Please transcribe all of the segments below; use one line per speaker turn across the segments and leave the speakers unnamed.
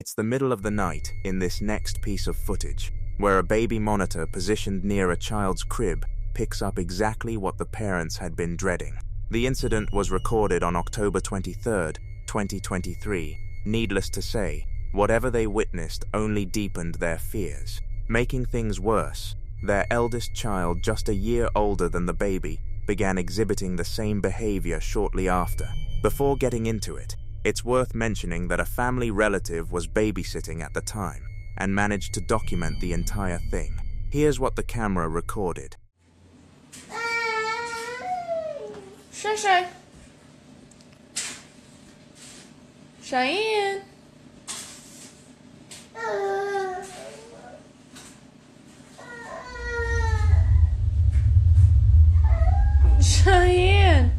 It's the middle of the night in this next piece of footage, where a baby monitor positioned near a child's crib picks up exactly what the parents had been dreading. The incident was recorded on October 23, 2023. Needless to say, whatever they witnessed only deepened their fears. Making things worse, their eldest child, just a year older than the baby, began exhibiting the same behavior shortly after. Before getting into it, it's worth mentioning that a family relative was babysitting at the time and managed to document the entire thing. Here's what the camera recorded.
Shay. Cheyenne. Cheyenne.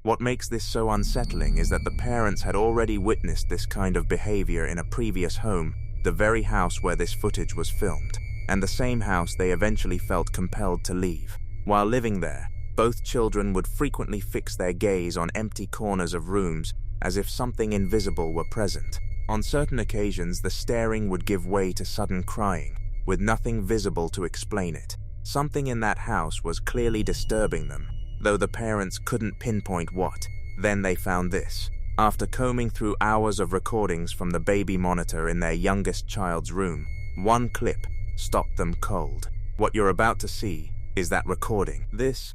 What makes this so unsettling is that the parents had already witnessed this kind of behavior in a previous home, the very house where this footage was filmed, and the same house they eventually felt compelled to leave. While living there, both children would frequently fix their gaze on empty corners of rooms as if something invisible were present. On certain occasions, the staring would give way to sudden crying, with nothing visible to explain it. Something in that house was clearly disturbing them, though the parents couldn't pinpoint what. Then they found this. After combing through hours of recordings from the baby monitor in their youngest child's room, one clip stopped them cold. What you're about to see is that recording. This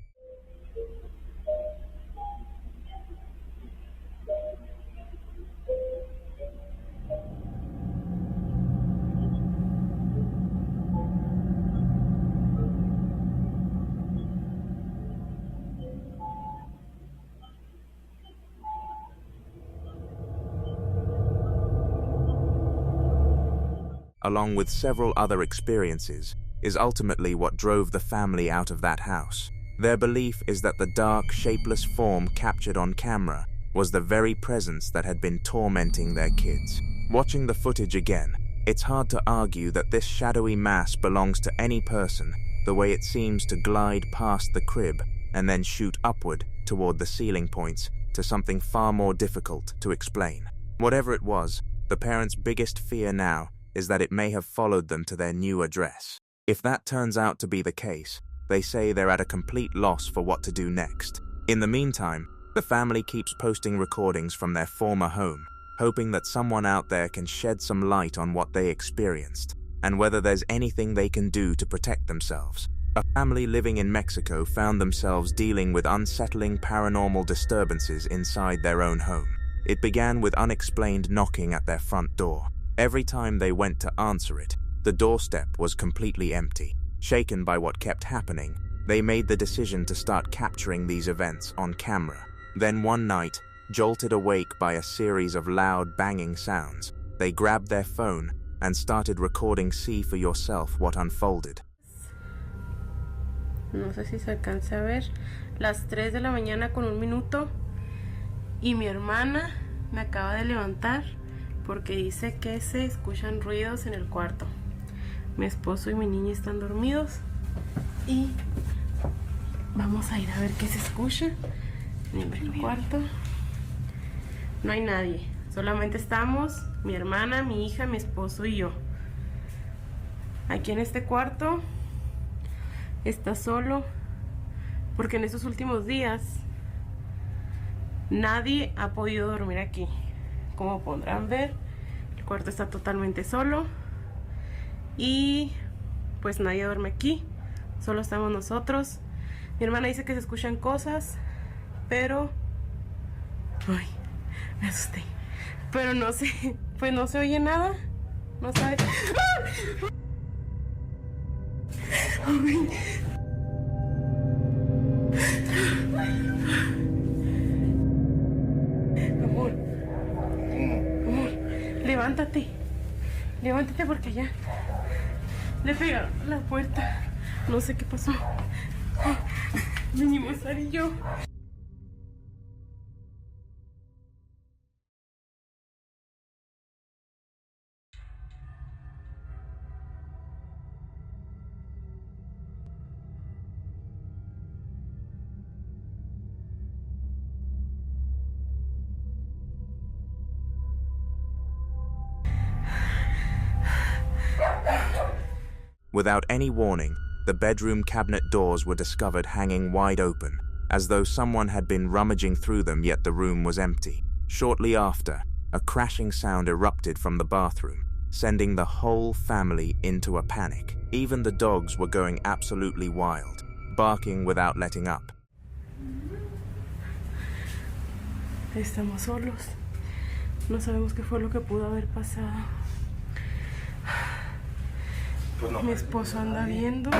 along with several other experiences, is ultimately what drove the family out of that house. Their belief is that the dark, shapeless form captured on camera was the very presence that had been tormenting their kids. Watching the footage again, it's hard to argue that this shadowy mass belongs to any person, the way it seems to glide past the crib and then shoot upward toward the ceiling points to something far more difficult to explain. Whatever it was, the parents' biggest fear now is that it may have followed them to their new address. If that turns out to be the case, they say they're at a complete loss for what to do next. In the meantime, the family keeps posting recordings from their former home, hoping that someone out there can shed some light on what they experienced, and whether there's anything they can do to protect themselves. A family living in Mexico found themselves dealing with unsettling paranormal disturbances inside their own home. It began with unexplained knocking at their front door. Every time they went to answer it, the doorstep was completely empty. Shaken by what kept happening, they made the decision to start capturing these events on camera. Then one night, jolted awake by a series of loud banging sounds, they grabbed their phone and started recording. See for yourself what unfolded.
No sé si se alcanza a ver. Las 3 de la mañana con 1 minuto. Y mi hermana me acaba de levantar porque dice que se escuchan ruidos en el cuarto. Mi esposo y mi niña están dormidos y vamos a ir a ver qué se escucha en el cuarto. No hay nadie, solamente estamos mi hermana, mi hija, mi esposo y yo. Aquí en este cuarto está solo porque en estos últimos días nadie ha podido dormir aquí. Como podrán ver, el cuarto está totalmente solo y pues nadie duerme aquí, solo estamos nosotros. Mi hermana dice que se escuchan cosas, pero ay, me asusté, pero no sé, pues no se oye nada, no sabe. Levántate, levántate porque ya le pegaron a la puerta. No sé qué pasó. Venimos Sara y yo.
Without any warning, the bedroom cabinet doors were discovered hanging wide open, as though someone had been rummaging through them, yet the room was empty. Shortly after, a crashing sound erupted from the bathroom, sending the whole family into a panic. Even the dogs were going absolutely wild, barking without letting up.
Estamos solos. No sabemos qué fue lo que pudo haber pasado.
Pues no.
Mi esposo anda viendo.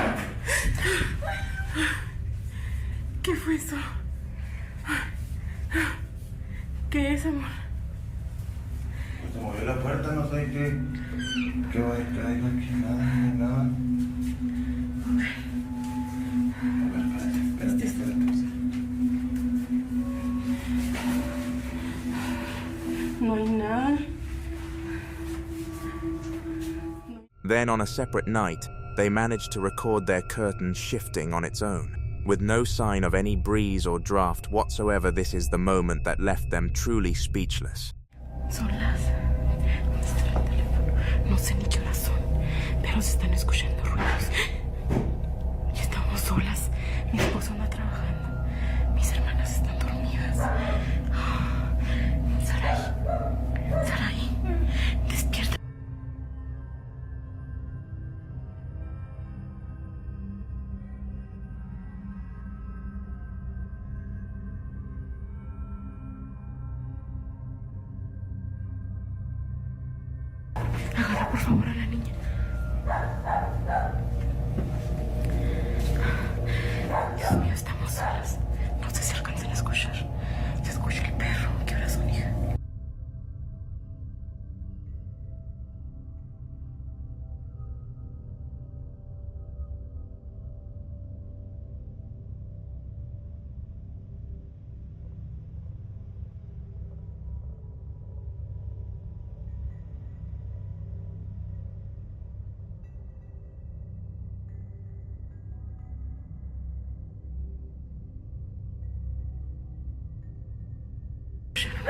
¿Qué fue eso? ¿Qué es, amor?
Pues se movió la puerta, no sé qué va a estar aquí, nada. A ver, espérate.
No hay nada.
Then on a separate night, they managed to record their curtain shifting on its own. With no sign of any breeze or draft whatsoever, this is the moment that left them truly speechless.
Son las... ¿Dónde está el teléfono? No sé ni qué horas son, pero se están escuchando ruidos. Y estamos solas. Mi esposo anda trabajando. Mis hermanas están dormidas. Sarai, despierta. Agarra por favor a la niña. Dios mío, estamos solas. No sé si alcanzan a escuchar. Se escucha el perro. ¿Qué horas son, hija?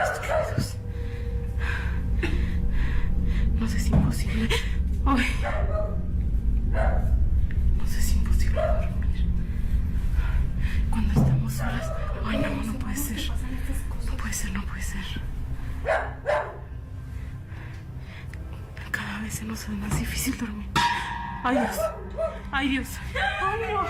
Estos ruidos. No sé si es imposible. Ay. No sé si es imposible dormir. Cuando estamos solas. Ay, no puede ser. No puede ser. Cada vez se nos hace más difícil dormir. Ay, Dios. Ay, no.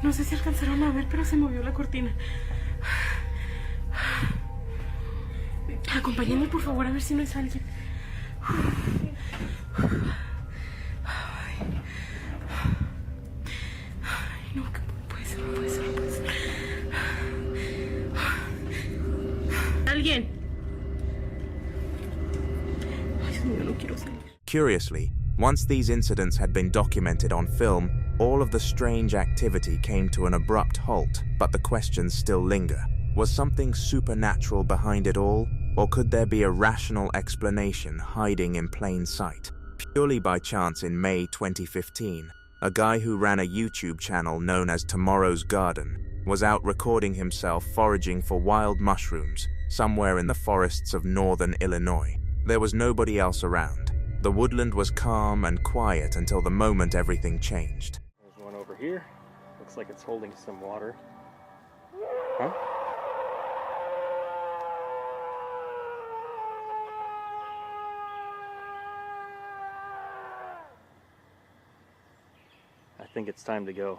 No sé si alcanzaron a ver, pero se movió la cortina. Acompáñenme, por favor, a ver si no es alguien. Ay, no, que puede ser. ¿Alguien? Ay, Dios mío, no quiero salir.
Curiously, once these incidents had been documented on film, all of the strange activity came to an abrupt halt, but the questions still linger. Was something supernatural behind it all, or could there be a rational explanation hiding in plain sight? Purely by chance, in May 2015, a guy who ran a YouTube channel known as Tomorrow's Garden was out recording himself foraging for wild mushrooms somewhere in the forests of northern Illinois. There was nobody else around. The woodland was calm and quiet until the moment everything changed.
There's one over here. Looks like it's holding some water. Huh? I think it's time to go.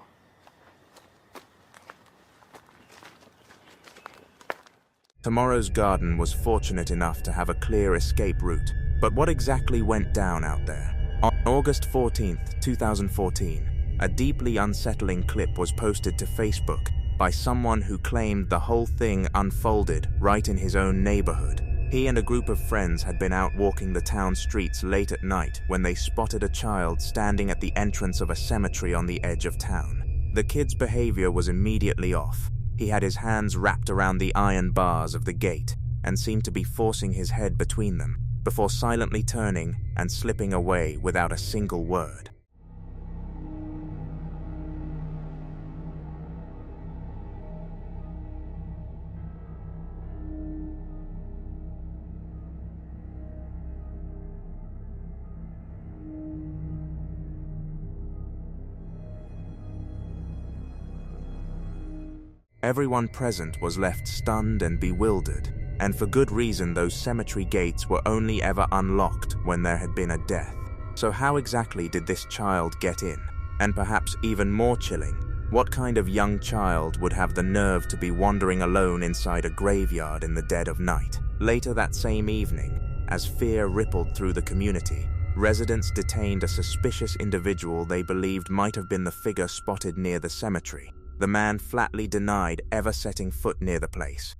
Tomorrow's Garden was fortunate enough to have a clear escape route, but what exactly went down out there? On August 14th, 2014, a deeply unsettling clip was posted to Facebook by someone who claimed the whole thing unfolded right in his own neighborhood. He and a group of friends had been out walking the town streets late at night when they spotted a child standing at the entrance of a cemetery on the edge of town. The kid's behavior was immediately off. He had his hands wrapped around the iron bars of the gate and seemed to be forcing his head between them, before silently turning and slipping away without a single word. Everyone present was left stunned and bewildered, and for good reason. Those cemetery gates were only ever unlocked when there had been a death. So how exactly did this child get in? And perhaps even more chilling, what kind of young child would have the nerve to be wandering alone inside a graveyard in the dead of night? Later that same evening, as fear rippled through the community, residents detained a suspicious individual they believed might have been the figure spotted near the cemetery. The man flatly denied ever setting foot near the place.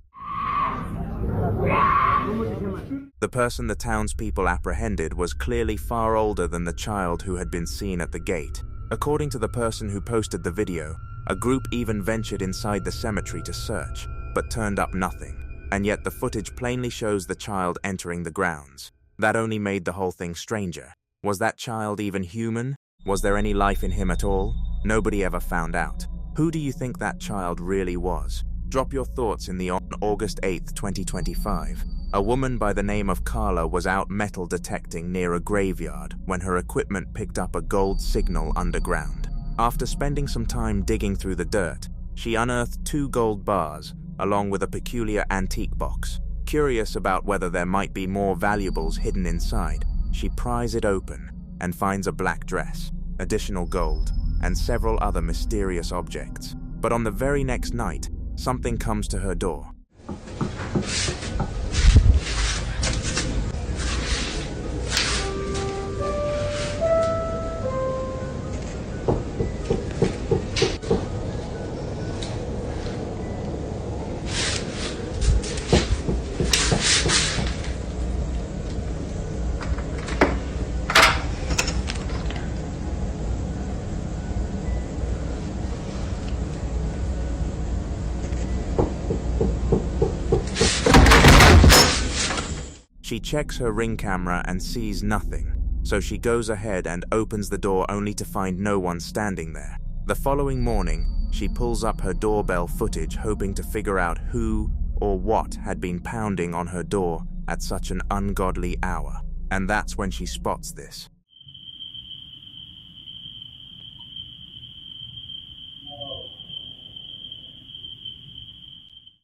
The person the townspeople apprehended was clearly far older than the child who had been seen at the gate. According to the person who posted the video, a group even ventured inside the cemetery to search, but turned up nothing. And yet the footage plainly shows the child entering the grounds. That only made the whole thing stranger. Was that child even human? Was there any life in him at all? Nobody ever found out. Who do you think that child really was? Drop your thoughts in the on August 8, 2025. A woman by the name of Carla was out metal detecting near a graveyard when her equipment picked up a gold signal underground. After spending some time digging through the dirt, she unearthed 2 gold bars, along with a peculiar antique box. Curious about whether there might be more valuables hidden inside, she pries it open and finds a black dress, additional gold, and several other mysterious objects. But on the very next night, something comes to her door. She checks her ring camera and sees nothing, so she goes ahead and opens the door only to find no one standing there. The following morning, she pulls up her doorbell footage hoping to figure out who or what had been pounding on her door at such an ungodly hour. And that's when she spots this.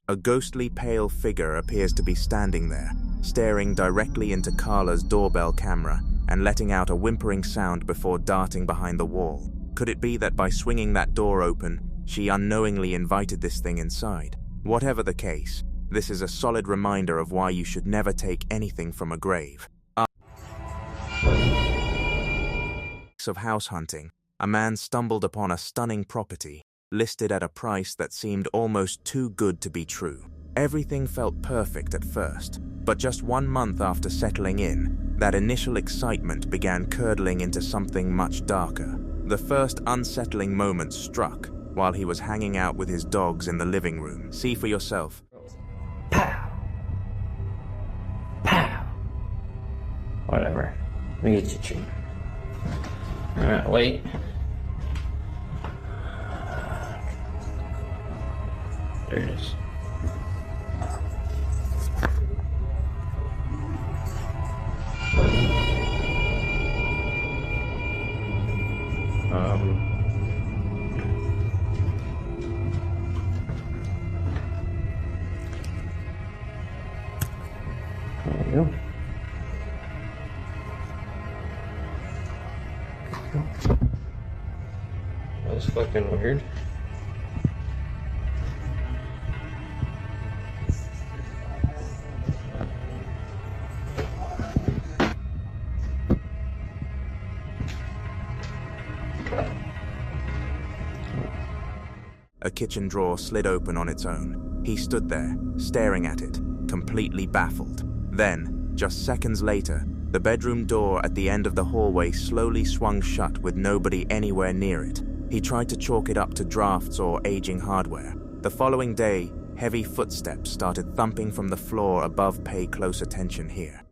A ghostly pale figure appears to be standing there, staring directly into Carla's doorbell camera and letting out a whimpering sound before darting behind the wall. Could it be that by swinging that door open, she unknowingly invited this thing inside? Whatever the case, this is a solid reminder of why you should never take anything from a grave. Of house hunting, a man stumbled upon a stunning property, listed at a price that seemed almost too good to be true. Everything felt perfect at first, but just 1 month after settling in, that initial excitement began curdling into something much darker. The first unsettling moment struck while he was hanging out with his dogs in the living room. See for yourself.
Pow! Pow! Whatever. Let me get you a treat. Alright, wait. There it is. There you go. That's fucking weird.
A kitchen drawer slid open on its own. He stood there, staring at it, completely baffled. Then, just seconds later, the bedroom door at the end of the hallway slowly swung shut with nobody anywhere near it. He tried to chalk it up to drafts or aging hardware. The following day, heavy footsteps started thumping from the floor above. Pay close attention here.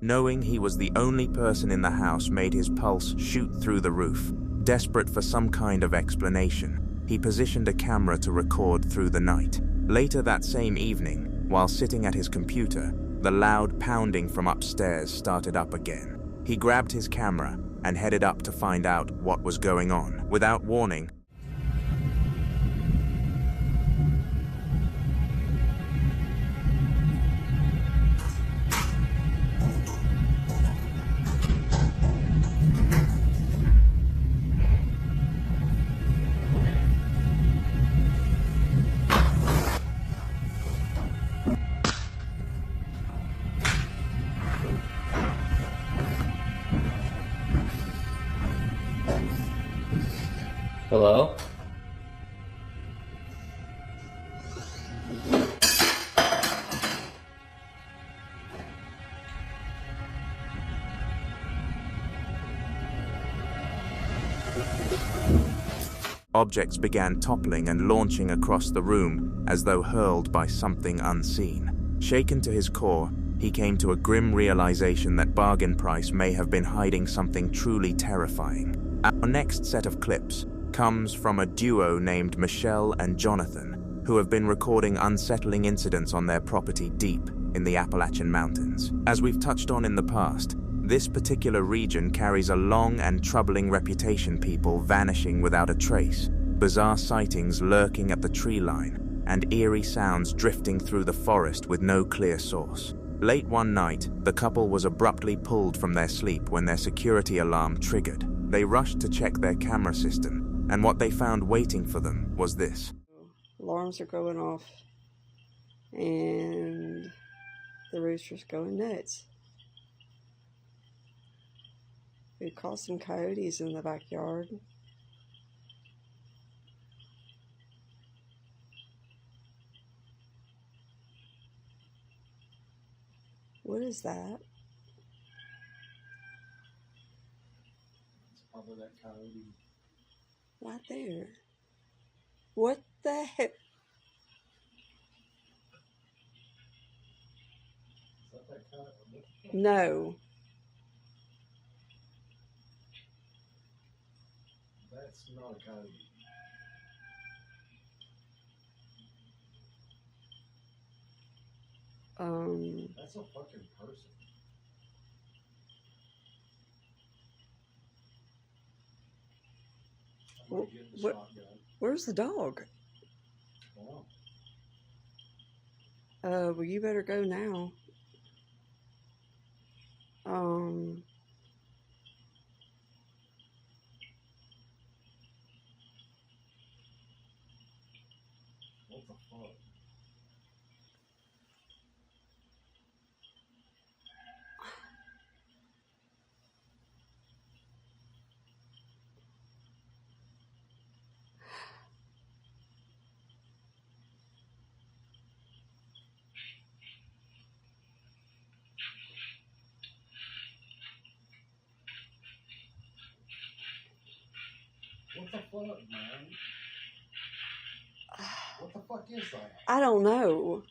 Knowing he was the only person in the house made his pulse shoot through the roof. Desperate for some kind of explanation, he positioned a camera to record through the night. Later that same evening, while sitting at his computer, the loud pounding from upstairs started up again. He grabbed his camera and headed up to find out what was going on. Without warning,
Hello?
objects began toppling and launching across the room as though hurled by something unseen. Shaken to his core, he came to a grim realization that Bargain Price may have been hiding something truly terrifying. Our next set of clips comes from a duo named Michelle and Jonathan, who have been recording unsettling incidents on their property deep in the Appalachian Mountains. As we've touched on in the past, this particular region carries a long and troubling reputation, people vanishing without a trace, bizarre sightings lurking at the tree line, and eerie sounds drifting through the forest with no clear source. Late one night, the couple was abruptly pulled from their sleep when their security alarm triggered. They rushed to check their camera system, and what they found waiting for them was this.
Alarms are going off, and the rooster's going nuts. We caught some coyotes in the backyard. What is that?
It's probably that coyote.
Right there. What the heck?
Is that coyote?
No.
That's not a coyote. That's a fucking person. I'm gonna get the shotgun.
Where's the dog?
Well,
Well, you better go now.
what the fuck? What the fuck, man? What the fuck is that?
I don't know.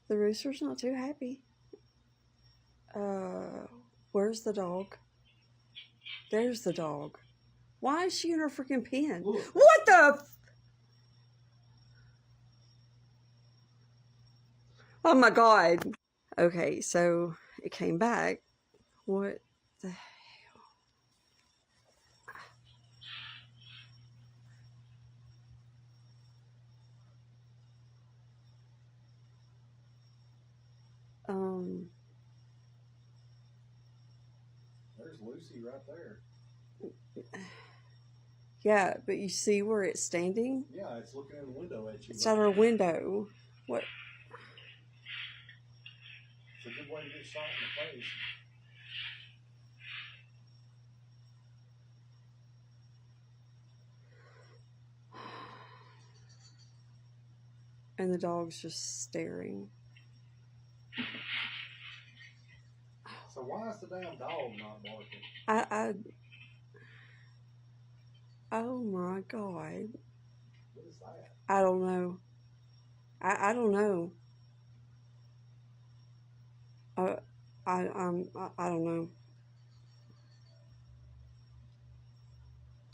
The rooster's not too happy. Where's the dog? There's the dog. Why is she in her freaking pen?
Look.
What the? Oh my God. Okay, so it came back. What the hell?
There's Lucy right there.
Yeah, but you see where it's standing?
Yeah, it's looking in the window at you.
It's out our window. What?
It's a good way to get shot in the face.
And the dog's just staring.
So why is the damn dog not barking?
Oh my God.
What is that?
I don't know. I don't know. I don't know.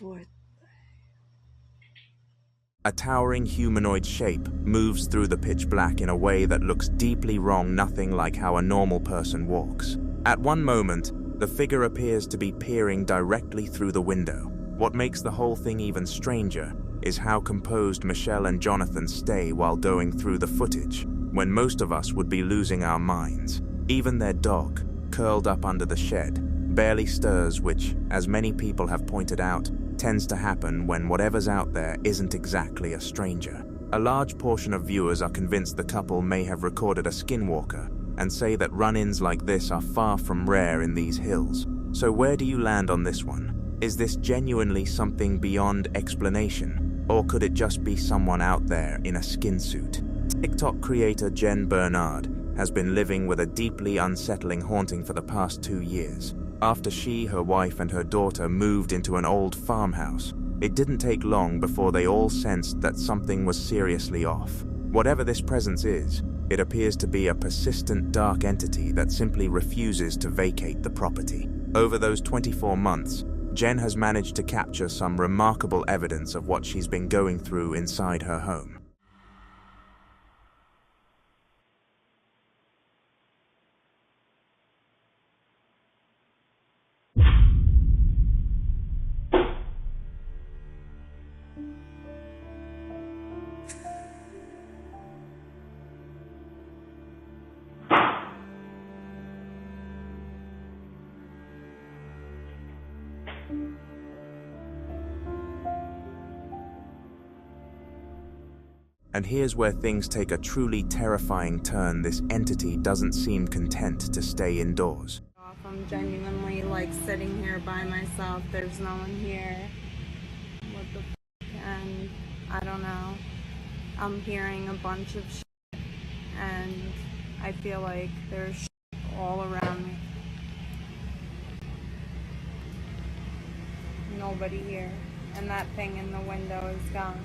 What?
A towering humanoid shape moves through the pitch black in a way that looks deeply wrong, nothing like how a normal person walks. At one moment, the figure appears to be peering directly through the window. What makes the whole thing even stranger is how composed Michelle and Jonathan stay while going through the footage, when most of us would be losing our minds. Even their dog, curled up under the shed, barely stirs, which, as many people have pointed out, tends to happen when whatever's out there isn't exactly a stranger. A large portion of viewers are convinced the couple may have recorded a skinwalker and say that run-ins like this are far from rare in these hills. So where do you land on this one? Is this genuinely something beyond explanation, or could it just be someone out there in a skin suit? TikTok creator Jen Bernard has been living with a deeply unsettling haunting for the past 2 years. After she, her wife, and her daughter moved into an old farmhouse, it didn't take long before they all sensed that something was seriously off. Whatever this presence is, it appears to be a persistent dark entity that simply refuses to vacate the property. Over those 24 months, Jen has managed to capture some remarkable evidence of what she's been going through inside her home. And here's where things take a truly terrifying turn. This entity doesn't seem content to stay indoors.
I'm genuinely like sitting here by myself. There's no one here. What the f***? And I don't know. I'm hearing a bunch of shit, and I feel like there's shit all around me. Nobody here. And that thing in the window is gone.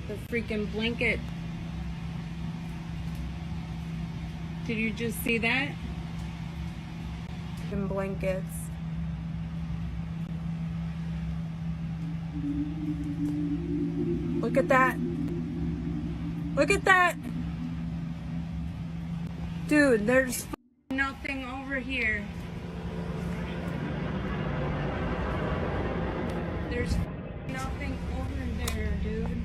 The freaking blanket. Did you just see that? Freaking blankets. Look at that. Look at that. Dude, there's nothing over here. There's nothing over there, dude.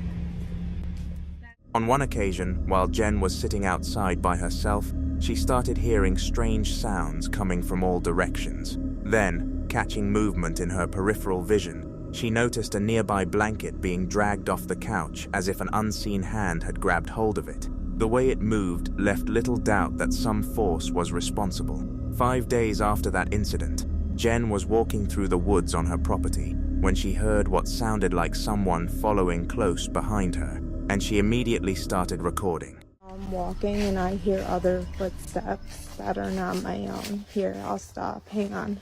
On one occasion, while Jen was sitting outside by herself, she started hearing strange sounds coming from all directions. Then, catching movement in her peripheral vision, she noticed a nearby blanket being dragged off the couch as if an unseen hand had grabbed hold of it. The way it moved left little doubt that some force was responsible. 5 days after that incident, Jen was walking through the woods on her property when she heard what sounded like someone following close behind her, and she immediately started recording.
I'm walking and I hear other footsteps that are not my own. Here, I'll stop. Hang on.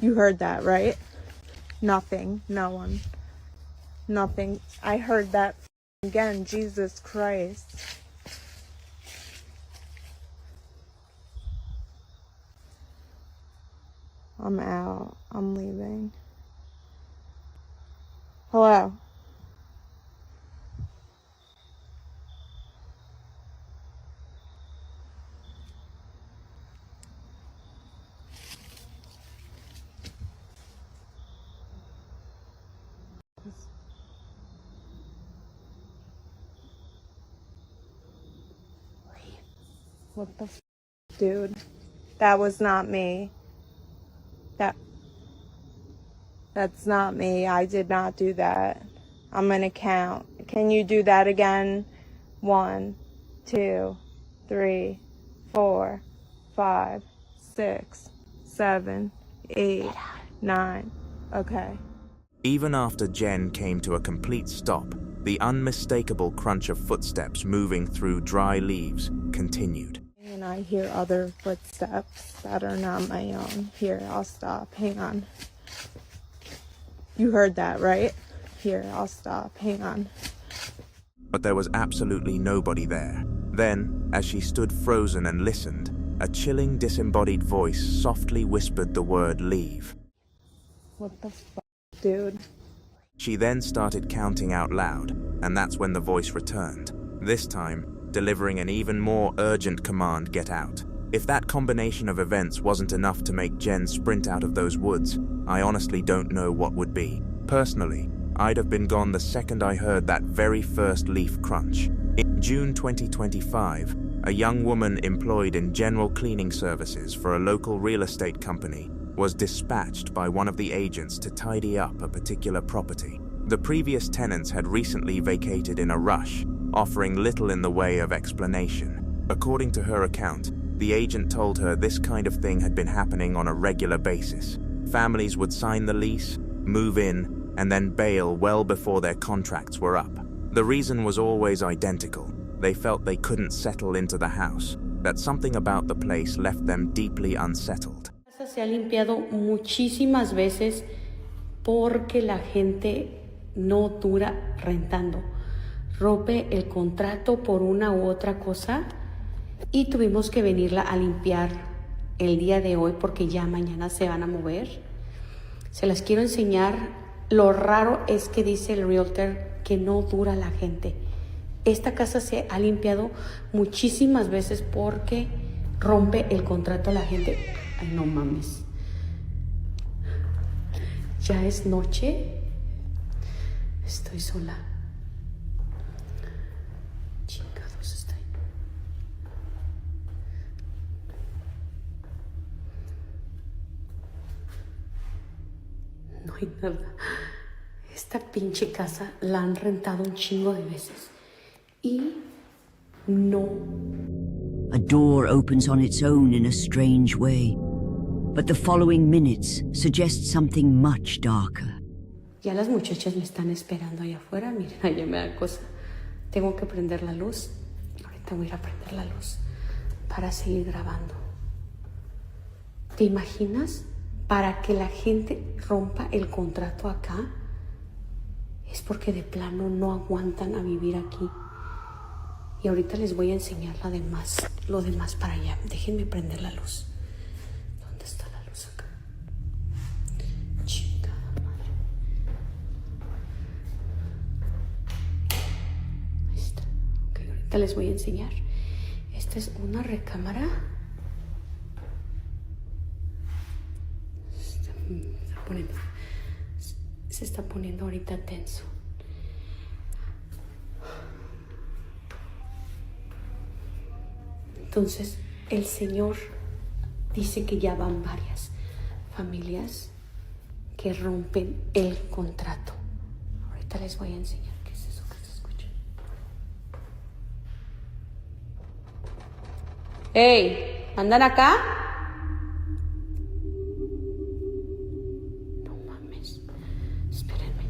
You heard that, right? Nothing. No one. Nothing. I heard that again. Jesus Christ. I'm out. I'm leaving. Hello? What the f***, dude? That was not me. That's not me. I did not do that. I'm gonna count. Can you do that again? 1, 2, 3, 4, 5, 6, 7, 8, 9. Okay.
Even after Jen came to a complete stop, the unmistakable crunch of footsteps moving through dry leaves continued.
And I hear other footsteps that are not my own. Here, I'll stop. Hang on. You heard that, right? Here, I'll stop. Hang on.
But there was absolutely nobody there. Then, as she stood frozen and listened, a chilling disembodied voice softly whispered the word leave.
What the fuck, dude?
She then started counting out loud, and that's when the voice returned, this time delivering an even more urgent command: get out. If that combination of events wasn't enough to make Jen sprint out of those woods, I honestly don't know what would be. Personally, I'd have been gone the second I heard that very first leaf crunch. In June 2025, a young woman employed in general cleaning services for a local real estate company was dispatched by one of the agents to tidy up a particular property. The previous tenants had recently vacated in a rush, offering little in the way of explanation. According to her account, the agent told her this kind of thing had been happening on a regular basis. Families would sign the lease, move in, and then bail well before their contracts were up. The reason was always identical. They felt they couldn't settle into the house, that something about the place left them deeply unsettled.
Se ha limpiado muchísimas veces porque la gente no dura rentando. Rompe el contrato por una u otra cosa y tuvimos que venirla a limpiar el día de hoy porque ya mañana se van a mover. Se las quiero enseñar. Lo raro es que dice el realtor que no dura la gente. Esta casa se ha limpiado muchísimas veces porque rompe el contrato a la gente. Ay, no mames. Ya es noche. Estoy sola. Chingados, estoy. No hay nada. Esta pinche casa la han rentado un chingo de veces. Y no.
A door opens on its own in a strange way, but the following minutes suggest something much darker.
Ya las muchachas me están esperando allá afuera. Miren, allá me da cosa. Tengo que prender la luz. Ahorita voy a ir a prender la luz para seguir grabando. ¿Te imaginas? Para que la gente rompa el contrato acá, es porque de plano no aguantan a vivir aquí. Y ahorita les voy a enseñar lo demás para allá. Déjenme prender la luz. ¿Dónde está la luz acá? Chingada madre. Ahí está. Ok, ahorita les voy a enseñar. Esta es una recámara. Se está poniendo ahorita tenso. Entonces, el Señor dice que ya van varias familias que rompen el contrato. Ahorita les voy a enseñar qué es eso que se escucha. ¡Ey! ¿Andan acá? No mames. Espérenme.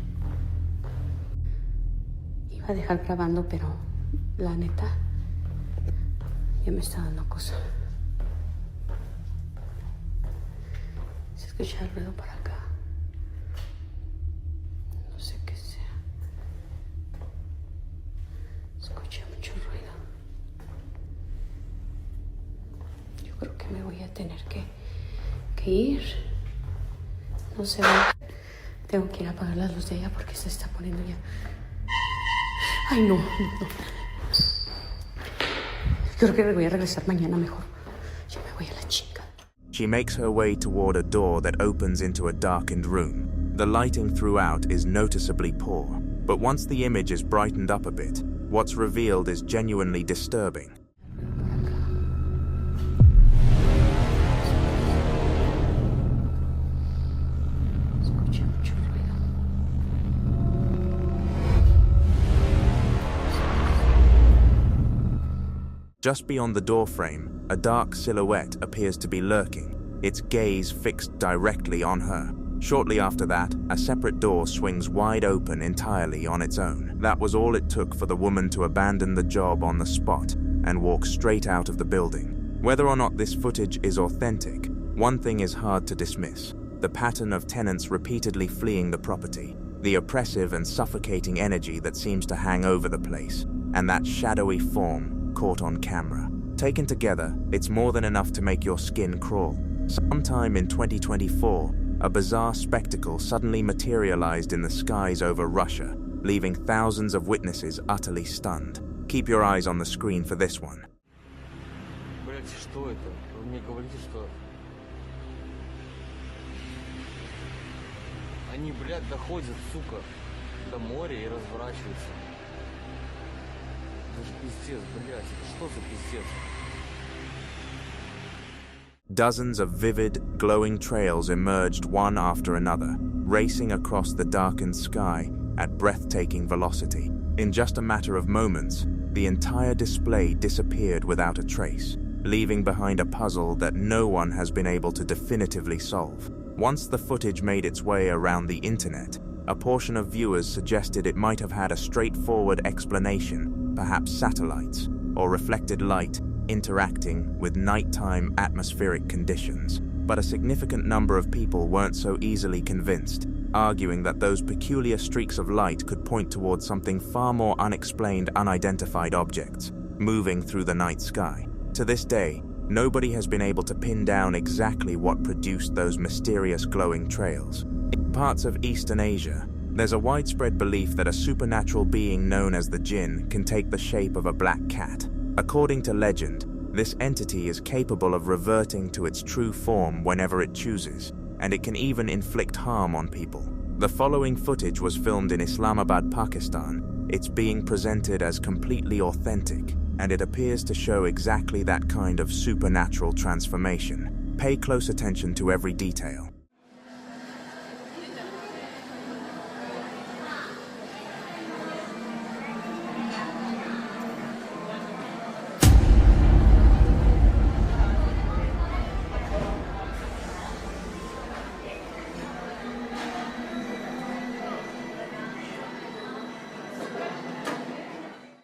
Iba a dejar grabando, pero la neta ya me está dando cosa. Se escucha el ruido para acá. No sé qué sea. Escucha mucho ruido. Yo creo que me voy a tener que ir. No sé. Tengo que ir a apagar la luz de allá porque se está poniendo ya. Ay, no. Creo que voy a regresar mañana mejor. Ya me voy a la chinga.
She makes her way toward a door that opens into a darkened room. The lighting throughout is noticeably poor, but once the image is brightened up a bit, what's revealed is genuinely disturbing.
Escuché mucho ruido.
Just beyond the doorframe, a dark silhouette appears to be lurking, its gaze fixed directly on her. Shortly after that, a separate door swings wide open entirely on its own. That was all it took for the woman to abandon the job on the spot and walk straight out of the building. Whether or not this footage is authentic, one thing is hard to dismiss: the pattern of tenants repeatedly fleeing the property, the oppressive and suffocating energy that seems to hang over the place, and that shadowy form caught on camera. Taken together, it's more than enough to make your skin crawl. Sometime in 2024, a bizarre spectacle suddenly materialized in the skies over Russia, leaving thousands of witnesses utterly stunned. Keep your eyes on the screen for this one.
Блять, что это? Вы мне говорите, что... Они, блядь, доходят, сука, до моря и разворачиваются. Это же пиздец, блядь, это что за пиздец?
Dozens of vivid, glowing trails emerged one after another, racing across the darkened sky at breathtaking velocity. In just a matter of moments, the entire display disappeared without a trace, leaving behind a puzzle that no one has been able to definitively solve. Once the footage made its way around the internet, a portion of viewers suggested it might have had a straightforward explanation, perhaps satellites, or reflected light interacting with nighttime atmospheric conditions. But a significant number of people weren't so easily convinced, arguing that those peculiar streaks of light could point towards something far more unexplained, unidentified objects moving through the night sky. To this day, nobody has been able to pin down exactly what produced those mysterious glowing trails. In parts of Eastern Asia, there's a widespread belief that a supernatural being known as the jinn can take the shape of a black cat. According to legend, this entity is capable of reverting to its true form whenever it chooses, and it can even inflict harm on people. The following footage was filmed in Islamabad, Pakistan. It's being presented as completely authentic, and it appears to show exactly that kind of supernatural transformation. Pay close attention to every detail.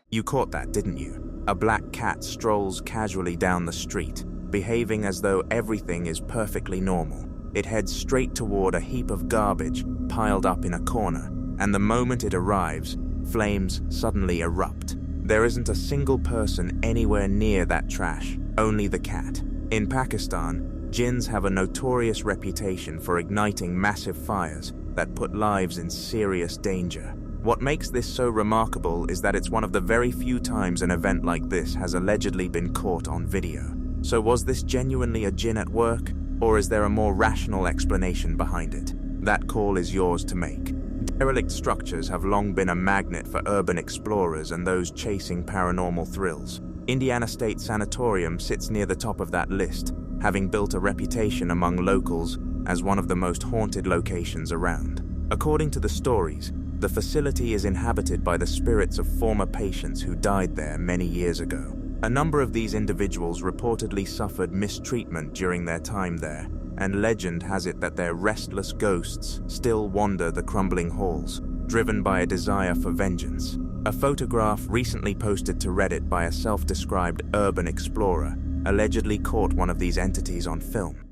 You caught that, didn't you? A black cat strolls casually down the street, behaving as though everything is perfectly normal. It heads straight toward a heap of garbage piled up in a corner, and the moment it arrives, flames suddenly erupt. There isn't a single person anywhere near that trash, only the cat. In Pakistan, jinns have a notorious reputation for igniting massive fires that put lives in serious danger. What makes this so remarkable is that it's one of the very few times an event like this has allegedly been caught on video. So was this genuinely a jinn at work, or is there a more rational explanation behind it? That call is yours to make. Derelict structures have long been a magnet for urban explorers and those chasing paranormal thrills. Indiana State Sanatorium sits near the top of that list, having built a reputation among locals as one of the most haunted locations around. According to the stories, the facility is inhabited by the spirits of former patients who died there many years ago. A number of these individuals reportedly suffered mistreatment during their time there, and legend has it that their restless ghosts still wander the crumbling halls, driven by a desire for vengeance. A photograph recently posted to Reddit by a self-described urban explorer allegedly caught one of these entities on film.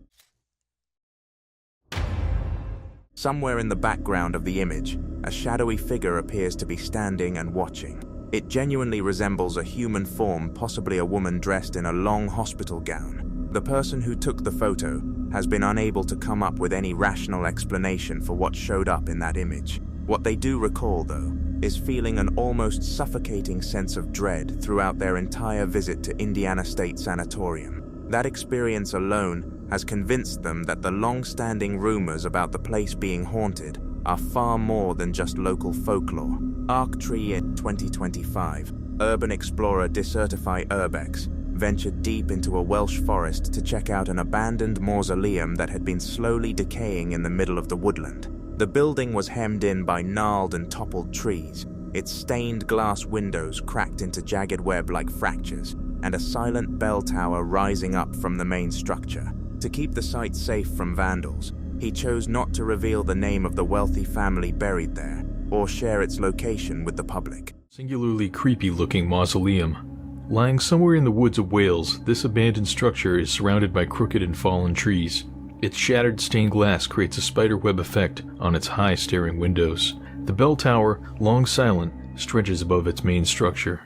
Somewhere in the background of the image, a shadowy figure appears to be standing and watching. It genuinely resembles a human form, possibly a woman dressed in a long hospital gown. The person who took the photo has been unable to come up with any rational explanation for what showed up in that image. What they do recall, though, is feeling an almost suffocating sense of dread throughout their entire visit to Indiana State Sanatorium. That experience alone has convinced them that the long-standing rumors about the place being haunted are far more than just local folklore. Arctree in 2025, urban explorer Desertify Urbex ventured deep into a Welsh forest to check out an abandoned mausoleum that had been slowly decaying in the middle of the woodland. The building was hemmed in by gnarled and toppled trees, its stained glass windows cracked into jagged web-like fractures, and a silent bell tower rising up from the main structure. To keep the site safe from vandals, he chose not to reveal the name of the wealthy family buried there, or share its location with the public.
Singularly creepy-looking mausoleum. Lying somewhere in the woods of Wales, this abandoned structure is surrounded by crooked and fallen trees. Its shattered stained glass creates a spiderweb effect on its high staring windows. The bell tower, long silent, stretches above its main structure.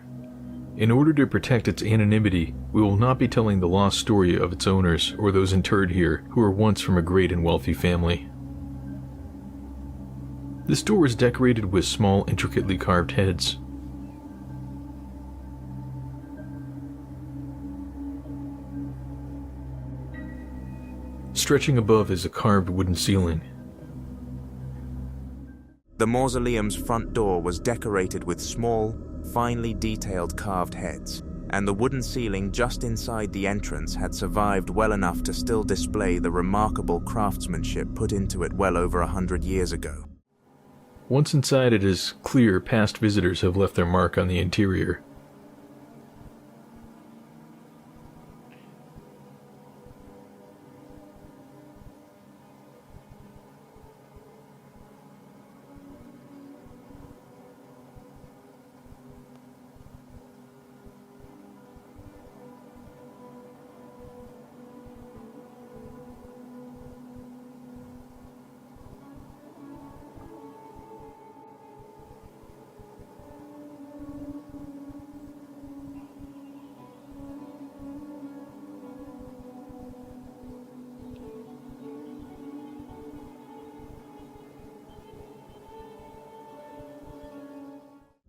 In order to protect its anonymity, we will not be telling the lost story of its owners or those interred here who were once from a great and wealthy family. This door is decorated with small, intricately carved heads. Stretching above is a carved wooden ceiling.
The mausoleum's front door was decorated with small, finely detailed carved heads, and the wooden ceiling just inside the entrance had survived well enough to still display the remarkable craftsmanship put into it well over 100 years ago.
Once inside, it is clear past visitors have left their mark on the interior.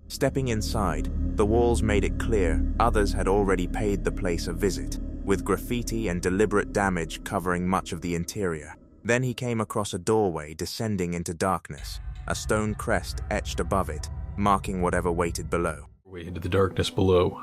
Stepping inside, the walls made it clear others had already paid the place a visit, with graffiti and deliberate damage covering much of the interior. Then he came across a doorway descending into darkness, a stone crest etched above it, marking whatever waited below.
Way into the darkness below.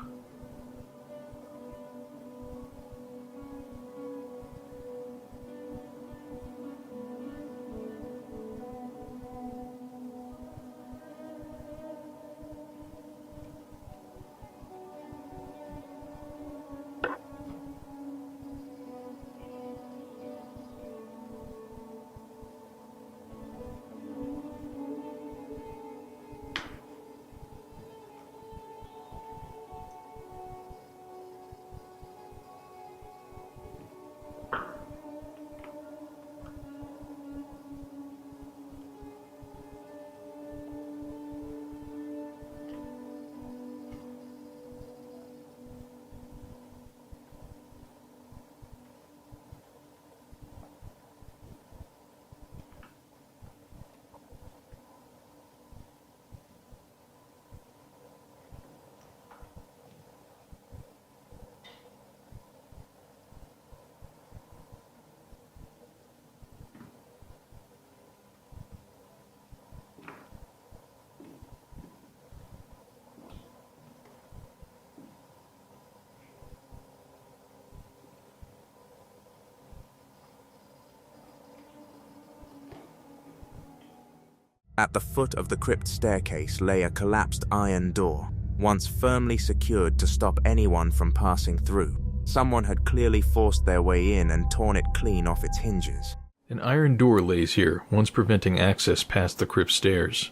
At the foot of the crypt staircase lay a collapsed iron door, once firmly secured to stop anyone from passing through. Someone had clearly forced their way in and torn it clean off its hinges.
An iron door lays here, once preventing access past the crypt stairs.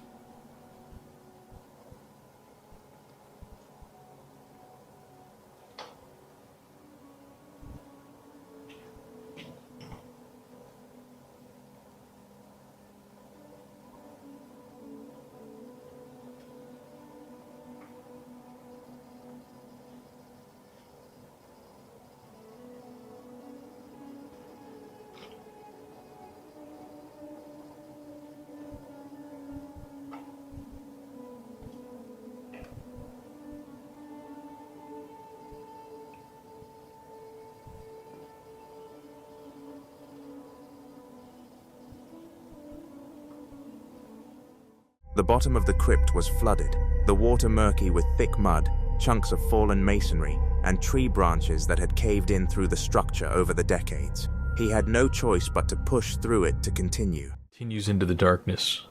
The bottom of the crypt was flooded, the water murky with thick mud, chunks of fallen masonry, and tree branches that had caved in through the structure over the decades. He had no choice but to push through it to continue.
Continues into the darkness.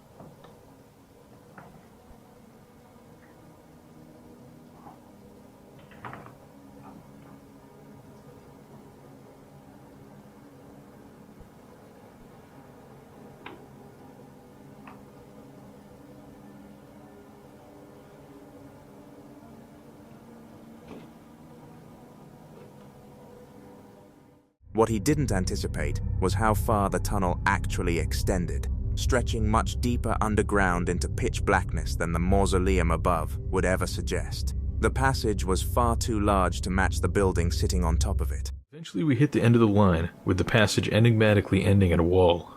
What he didn't anticipate was how far the tunnel actually extended, stretching much deeper underground into pitch blackness than the mausoleum above would ever suggest. The passage was far too large to match the building sitting on top of it.
Eventually we hit the end of the line, with the passage enigmatically ending at a wall.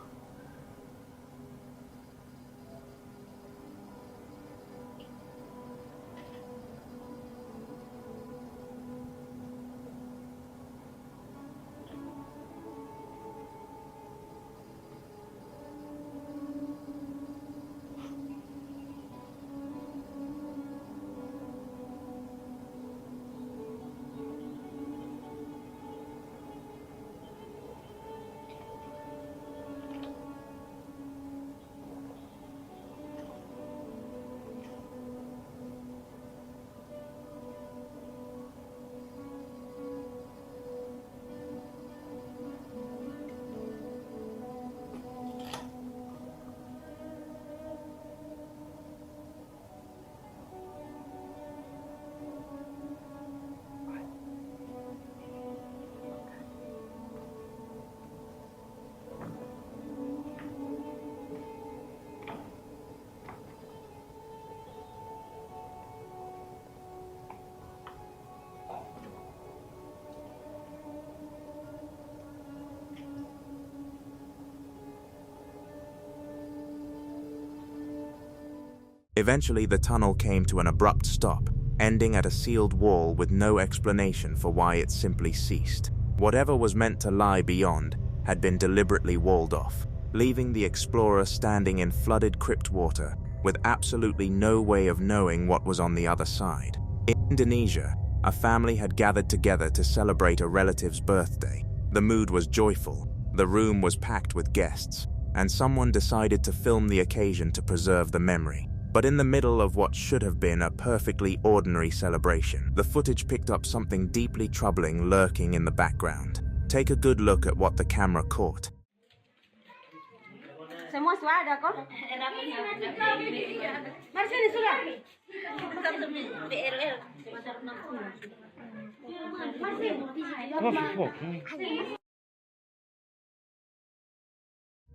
Eventually, the tunnel came to an abrupt stop, ending at a sealed wall with no explanation for why it simply ceased. Whatever was meant to lie beyond had been deliberately walled off, leaving the explorer standing in flooded crypt water with absolutely no way of knowing what was on the other side. In Indonesia, a family had gathered together to celebrate a relative's birthday. The mood was joyful, the room was packed with guests, and someone decided to film the occasion to preserve the memory. But in the middle of what should have been a perfectly ordinary celebration, the footage picked up something deeply troubling lurking in the background. Take a good look at what the camera caught.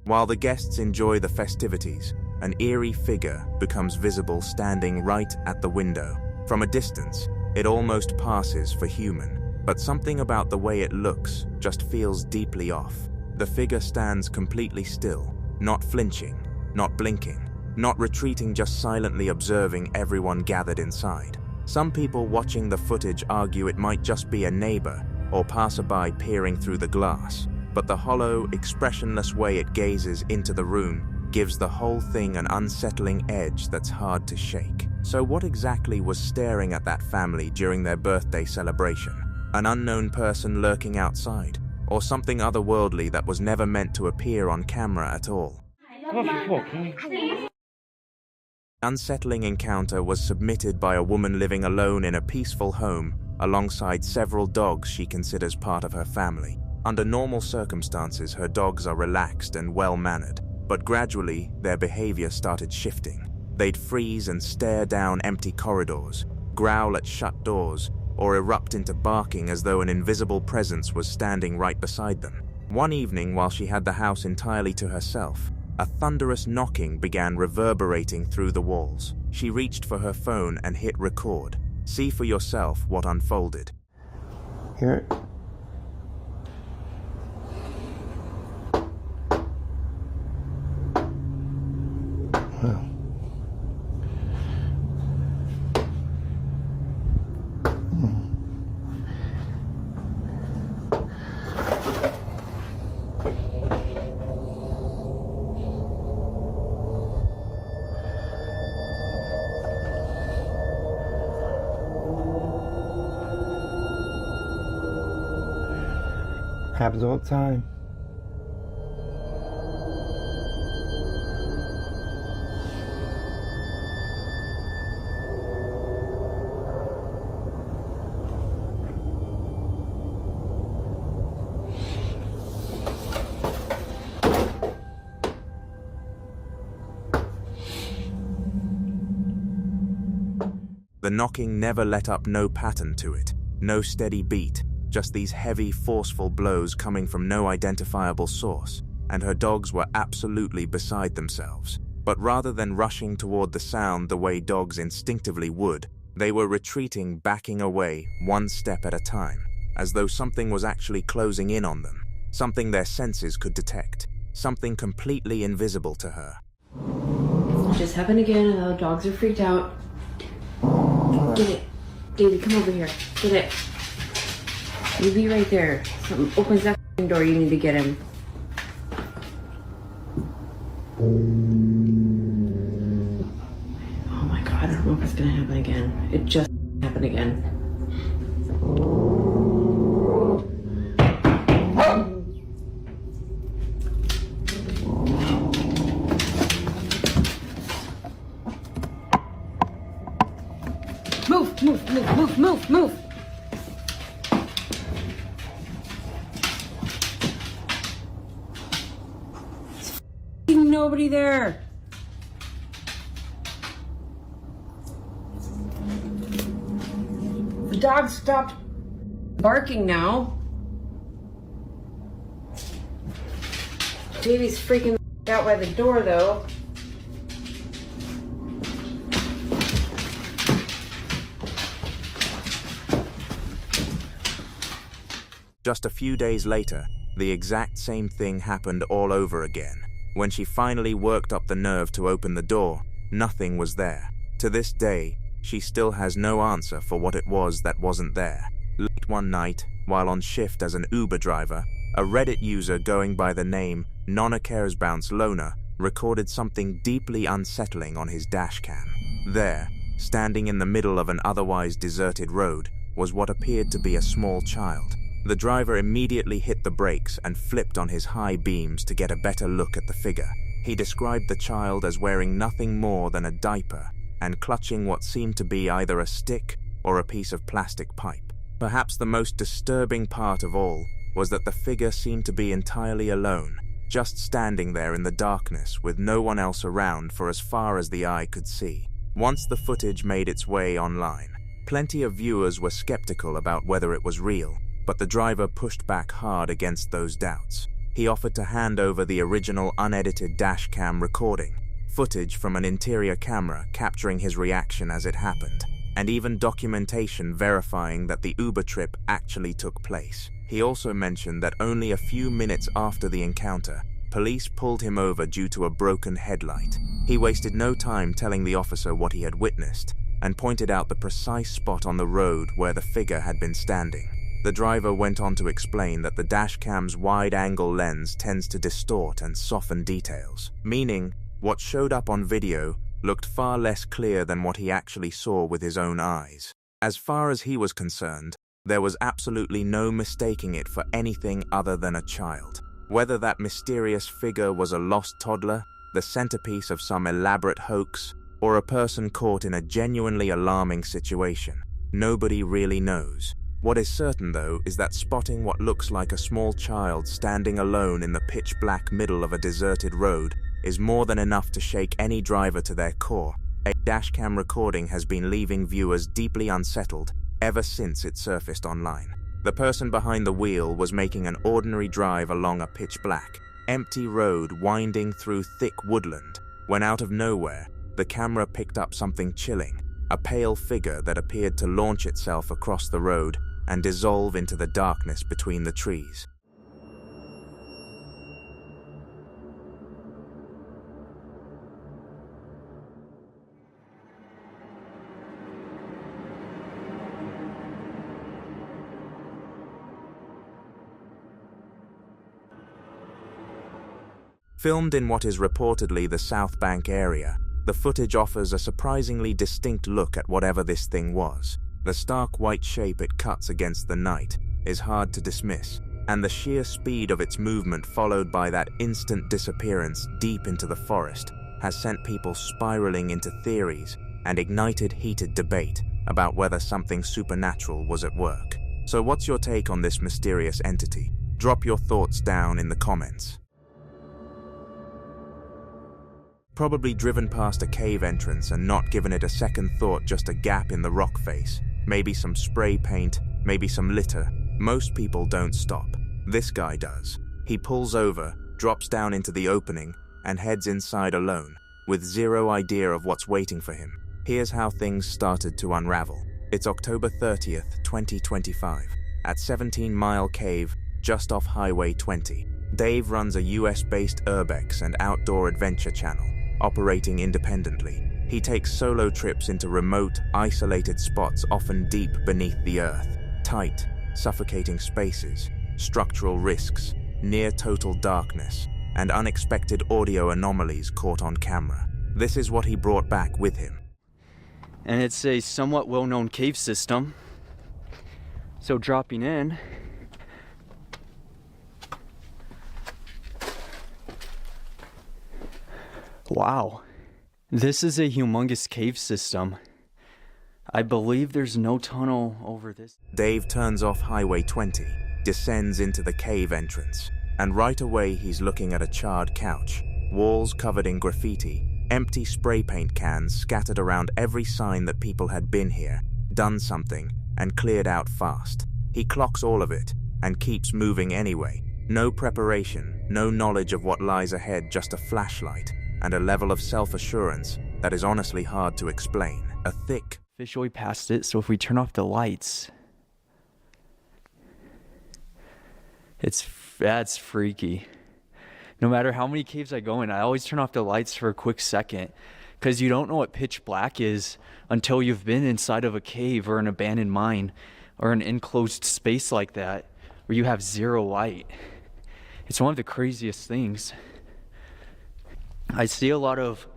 While the guests enjoy the festivities, an eerie figure becomes visible standing right at the window. From a distance, it almost passes for human, but something about the way it looks just feels deeply off. The figure stands completely still, not flinching, not blinking, not retreating, just silently observing everyone gathered inside. Some people watching the footage argue it might just be a neighbor or passerby peering through the glass, but the hollow, expressionless way it gazes into the room gives the whole thing an unsettling edge that's hard to shake. So what exactly was staring at that family during their birthday celebration? An unknown person lurking outside, or something otherworldly that was never meant to appear on camera at all? The unsettling encounter was submitted by a woman living alone in a peaceful home alongside several dogs she considers part of her family. Under normal circumstances, her dogs are relaxed and well-mannered, but gradually their behavior started shifting. They'd freeze and stare down empty corridors, growl at shut doors, or erupt into barking as though an invisible presence was standing right beside them. One evening, while she had the house entirely to herself, a thunderous knocking began reverberating through the walls. She reached for her phone and hit record. See for yourself what unfolded.
Hear it? Wow. Happens all the time.
The knocking never let up no pattern to it, no steady beat, just these heavy, forceful blows coming from no identifiable source, and her dogs were absolutely beside themselves. But rather than rushing toward the sound the way dogs instinctively would, They were retreating, backing away, one step at a time, as though something was actually closing in on them, something their senses could detect, something completely invisible to her.
It just happened again, and the dogs are freaked out. Get it. David, come over here. Get it. You be right there. Something opens that door, you need to get him. Oh my god, I don't know if it's gonna happen again. It just happened again. Move. There's nobody there. The dog stopped barking now. Davey's freaking out by the door though.
Just a few days later, the exact same thing happened all over again. When she finally worked up the nerve to open the door, nothing was there. To this day, she still has no answer for what it was that wasn't there. Late one night, while on shift as an Uber driver, a Reddit user going by the name Nonna Cares Bounce Loner recorded something deeply unsettling on his dashcam. There, standing in the middle of an otherwise deserted road, was what appeared to be a small child. The driver immediately hit the brakes and flipped on his high beams to get a better look at the figure. He described the child as wearing nothing more than a diaper and clutching what seemed to be either a stick or a piece of plastic pipe. Perhaps the most disturbing part of all was that the figure seemed to be entirely alone, just standing there in the darkness with no one else around for as far as the eye could see. Once the footage made its way online, plenty of viewers were skeptical about whether it was real, but the driver pushed back hard against those doubts. He offered to hand over the original unedited dashcam recording, footage from an interior camera capturing his reaction as it happened, and even documentation verifying that the Uber trip actually took place. He also mentioned that only a few minutes after the encounter, police pulled him over due to a broken headlight. He wasted no time telling the officer what he had witnessed, and pointed out the precise spot on the road where the figure had been standing. The driver went on to explain that the dashcam's wide-angle lens tends to distort and soften details, meaning what showed up on video looked far less clear than what he actually saw with his own eyes. As far as he was concerned, there was absolutely no mistaking it for anything other than a child. Whether that mysterious figure was a lost toddler, the centerpiece of some elaborate hoax, or a person caught in a genuinely alarming situation, nobody really knows. What is certain, though, is that spotting what looks like a small child standing alone in the pitch-black middle of a deserted road is more than enough to shake any driver to their core. A dashcam recording has been leaving viewers deeply unsettled ever since it surfaced online. The person behind the wheel was making an ordinary drive along a pitch-black, empty road winding through thick woodland, when out of nowhere, the camera picked up something chilling, a pale figure that appeared to launch itself across the road and dissolve into the darkness between the trees. Filmed in what is reportedly the South Bank area, the footage offers a surprisingly distinct look at whatever this thing was. The stark white shape it cuts against the night is hard to dismiss, and the sheer speed of its movement followed by that instant disappearance deep into the forest has sent people spiraling into theories and ignited heated debate about whether something supernatural was at work. So what's your take on this mysterious entity? Drop your thoughts down in the comments. Probably driven past a cave entrance and not given it a second thought, just a gap in the rock face. Maybe some spray paint, maybe some litter. Most people don't stop. This guy does. He pulls over, drops down into the opening, and heads inside alone, with zero idea of what's waiting for him. Here's how things started to unravel. It's October 30th, 2025, at 17 Mile Cave, just off Highway 20. Dave runs a US-based urbex and outdoor adventure channel, operating independently. He takes solo trips into remote, isolated spots often deep beneath the earth. Tight, suffocating spaces, structural risks, near-total darkness, and unexpected audio anomalies caught on camera. This is what he brought back with him.
And it's a somewhat well-known cave system. So dropping in, wow, this is a humongous cave system. I believe there's no tunnel over this.
Dave turns off Highway 20, descends into the cave entrance, and right away he's looking at a charred couch, walls covered in graffiti, empty spray paint cans scattered around every sign that people had been here, done something, and cleared out fast. He clocks all of it, and keeps moving anyway. No preparation, no knowledge of what lies ahead, just a flashlight, and a level of self-assurance that is honestly hard to explain. A thick...
Officially past it, so if we turn off the lights... That's freaky. No matter how many caves I go in, I always turn off the lights for a quick second, because you don't know what pitch black is until you've been inside of a cave or an abandoned mine or an enclosed space like that where you have zero light. It's one of the craziest things. I see a lot of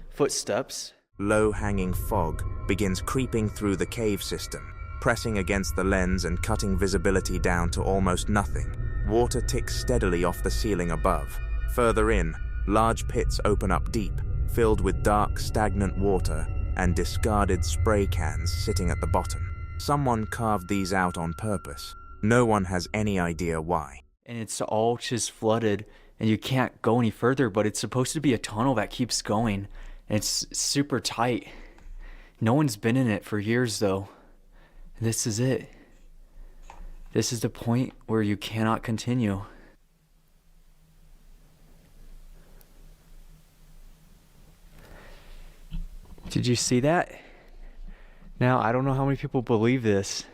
footsteps.
Low-hanging fog begins creeping through the cave system, pressing against the lens and cutting visibility down to almost nothing. Water ticks steadily off the ceiling above. Further in, large pits open up deep, filled with dark, stagnant water and discarded spray cans sitting at the bottom. Someone carved these out on purpose. No one has any idea why.
And it's all just flooded, and you can't go any further, but it's supposed to be a tunnel that keeps going, and it's super tight. No one's been in it for years, though. This is it. This is the point where you cannot continue. Did you see that? Now, I don't know how many people believe this,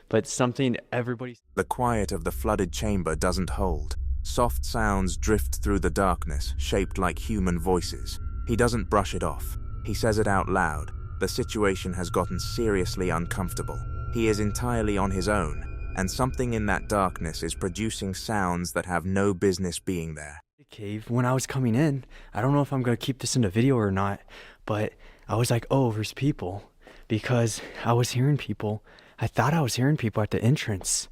but something everybody...
The quiet of the flooded chamber doesn't hold. Soft sounds drift through the darkness, shaped like human voices. He doesn't brush it off. He says it out loud. The situation has gotten seriously uncomfortable. He is entirely on his own, and something in that darkness is producing sounds that have no business being there.
The cave, when I was coming in, I don't know if I'm going to keep this in the video or not, but I was like, oh, there's people. Because I was hearing people. I thought I was hearing people at the entrance,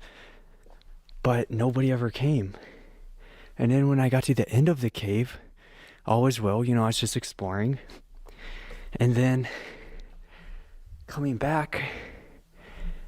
but nobody ever came. And then when I got to the end of the cave, all was well, I was just exploring. And then coming back,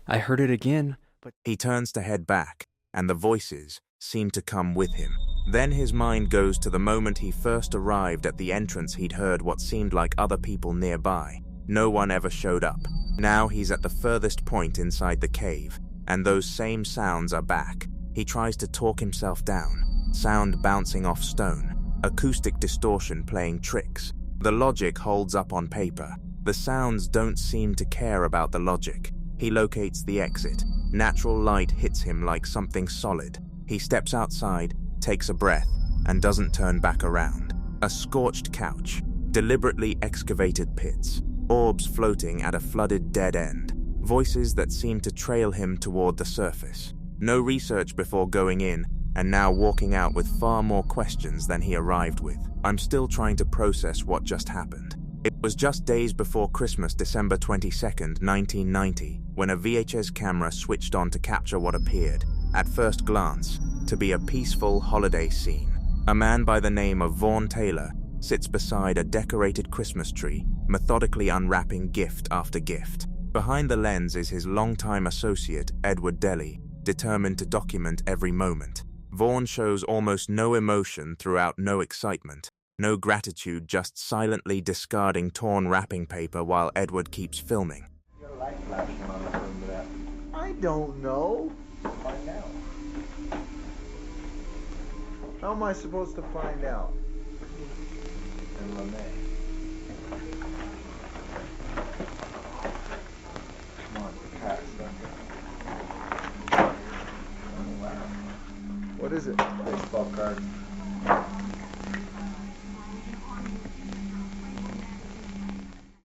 I heard it again. But
he turns to head back, and the voices seem to come with him. Then his mind goes to the moment he first arrived at the entrance. He'd heard what seemed like other people nearby. No one ever showed up. Now he's at the furthest point inside the cave, and those same sounds are back. He tries to talk himself down, sound bouncing off stone, acoustic distortion playing tricks. The logic holds up on paper. The sounds don't seem to care about the logic. He locates the exit. Natural light hits him like something solid. He steps outside, takes a breath, and doesn't turn back around. A scorched couch, deliberately excavated pits, orbs floating at a flooded dead end, voices that seem to trail him toward the surface. No research before going in, and now walking out with far more questions than he arrived with. I'm still trying to process what just happened. It was just days before Christmas, December 22nd, 1990, when a VHS camera switched on to capture what appeared, at first glance, to be a peaceful holiday scene. A man by the name of Vaughn Taylor sits beside a decorated Christmas tree, methodically unwrapping gift after gift. Behind the lens is his longtime associate, Edward Deli, determined to document every moment. Vaughn shows almost no emotion throughout, no excitement, no gratitude, just silently discarding torn wrapping paper while Edward keeps filming.
I don't know. Find out. How am I supposed to find out? In LeMay.
What is it?
Baseball card.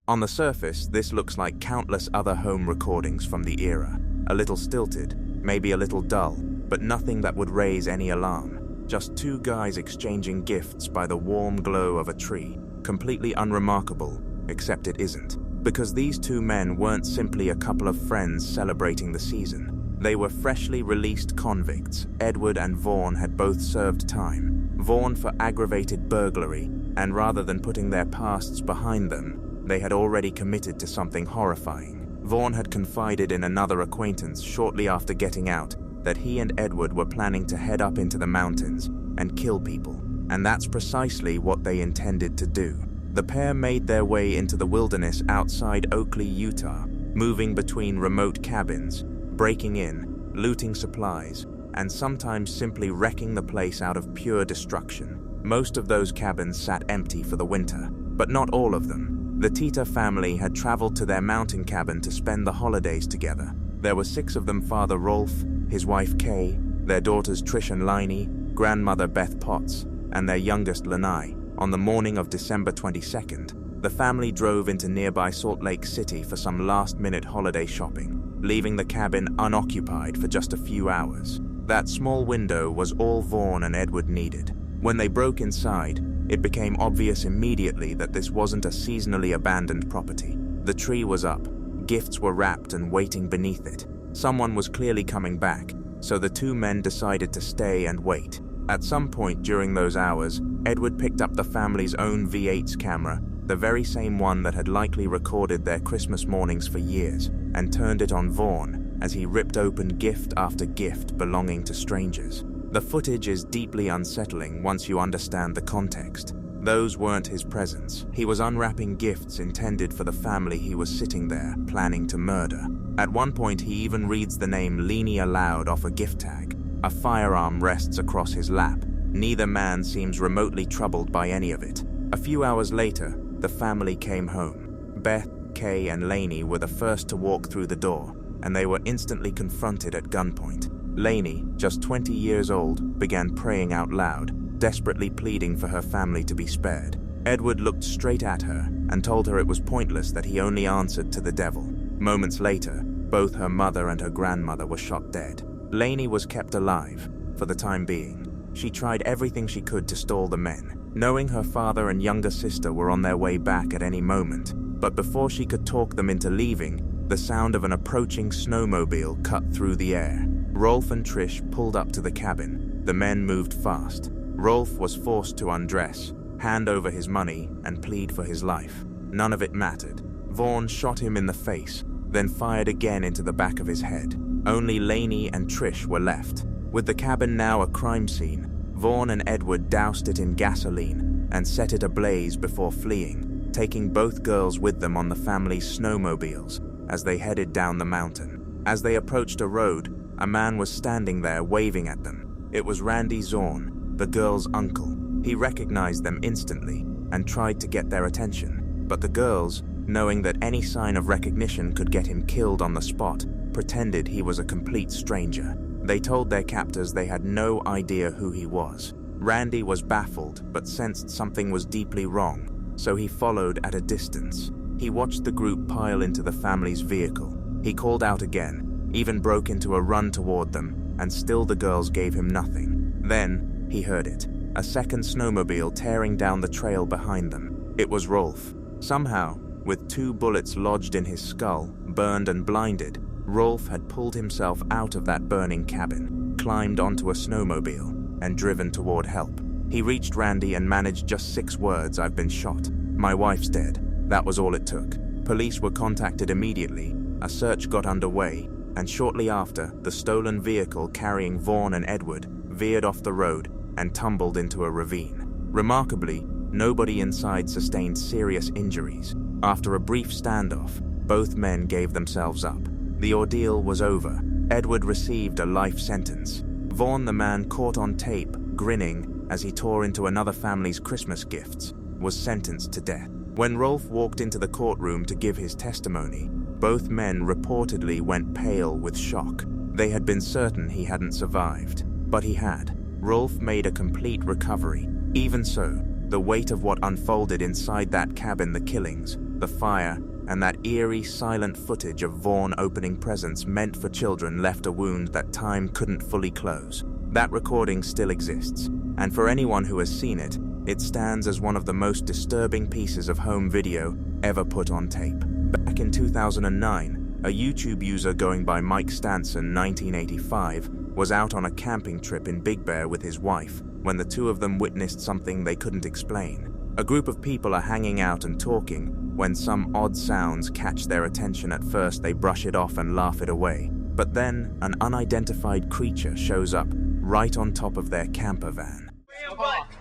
On the surface, this looks like countless other home recordings from the era. A little stilted, maybe a little dull, but nothing that would raise any alarm. Just two guys exchanging gifts by the warm glow of a tree. Completely unremarkable, except it isn't. Because these two men weren't simply a couple of friends celebrating the season. They were freshly released convicts. Edward and Vaughn had both served time. Vaughn for aggravated burglary, and rather than putting their pasts behind them, they had already committed to something horrifying. Vaughn had confided in another acquaintance shortly after getting out that he and Edward were planning to head up into the mountains and kill people, and that's precisely what they intended to do. The pair made their way into the wilderness outside Oakley, Utah, moving between remote cabins, breaking in, looting supplies, and sometimes simply wrecking the place out of pure destruction. Most of those cabins sat empty for the winter, but not all of them. The Tita family had traveled to their mountain cabin to spend the holidays together. There were 6 of them: Father Rolf, his wife Kay, their daughters Trish and Lainey, grandmother Beth Potts, and their youngest Lanai. On the morning of December 22nd, the family drove into nearby Salt Lake City for some last-minute holiday shopping, leaving the cabin unoccupied for just a few hours. That small window was all Vaughn and Edward needed. When they broke inside, it became obvious immediately that this wasn't a seasonally abandoned property. The tree was up, gifts were wrapped and waiting beneath it. Someone was clearly coming back, so the two men decided to stay and wait. At some point during those hours, Edward picked up the family's own V8's camera, the very same one that had likely recorded their Christmas mornings for years, and turned it on Vaughn as he ripped open gift after gift belonging to strangers. The footage is deeply unsettling once you understand the context. Those weren't his presents. He was unwrapping gifts intended for the family he was sitting there, planning to murder. At one point, he even reads the name Leanie aloud off a gift tag. A firearm rests across his lap. Neither man seems remotely troubled by any of it. A few hours later, the family came home. Beth, Kay, and Lainey were the first to walk through the door, and they were instantly confronted at gunpoint. Lainey, just 20 years old, began praying out loud, desperately pleading for her family to be spared. Edward looked straight at her and told her it was pointless, that he only answered to the devil. Moments later, both her mother and her grandmother were shot dead. Lainey was kept alive, for the time being. She tried everything she could to stall the men, knowing her father and younger sister were on their way back at any moment. But before she could talk them into leaving, the sound of an approaching snowmobile cut through the air. Rolf and Trish pulled up to the cabin. The men moved fast. Rolf was forced to undress, hand over his money, and plead for his life. None of it mattered. Vaughn shot him in the face, then fired again into the back of his head. Only Lainey and Trish were left. With the cabin now a crime scene, Vaughn and Edward doused it in gasoline and set it ablaze before fleeing, taking both girls with them on the family's snowmobiles as they headed down the mountain. As they approached a road, a man was standing there waving at them. It was Randy Zorn, the girls' uncle. He recognized them instantly and tried to get their attention, but the girls, knowing that any sign of recognition could get him killed on the spot, pretended he was a complete stranger. They told their captors they had no idea who he was. Randy was baffled but sensed something was deeply wrong, so he followed at a distance. He watched the group pile into the family's vehicle. He called out again, even broke into a run toward them, and still the girls gave him nothing. Then he heard it, a second snowmobile tearing down the trail behind them. It was Rolf. Somehow, with 2 bullets lodged in his skull, burned and blinded, Rolf had pulled himself out of that burning cabin, climbed onto a snowmobile, and driven toward help. He reached Randy and managed just 6 words: "I've been shot. My wife's dead." That was all it took. Police were contacted immediately, a search got underway, and shortly after, the stolen vehicle carrying Vaughn and Edward veered off the road and tumbled into a ravine. Remarkably, nobody inside sustained serious injuries. After a brief standoff, both men gave themselves up. The ordeal was over. Edward received a life sentence. Vaughn, the man caught on tape, grinning as he tore into another family's Christmas gifts, was sentenced to death. When Rolf walked into the courtroom to give his testimony, both men reportedly went pale with shock. They had been certain he hadn't survived, but he had. Rolf made a complete recovery. Even so, the weight of what unfolded inside that cabin, the killings, the fire, and that eerie, silent footage of Vaughn opening presents meant for children left a wound that time couldn't fully close. That recording still exists, and for anyone who has seen it, it stands as one of the most disturbing pieces of home video ever put on tape. Back in 2009, a YouTube user going by Mike Stanson 1985 was out on a camping trip in Big Bear with his wife when the two of them witnessed something they couldn't explain. A group of people are hanging out and talking when some odd sounds catch their attention. At first they brush it off and laugh it away, but then an unidentified creature shows up right on top of their camper van.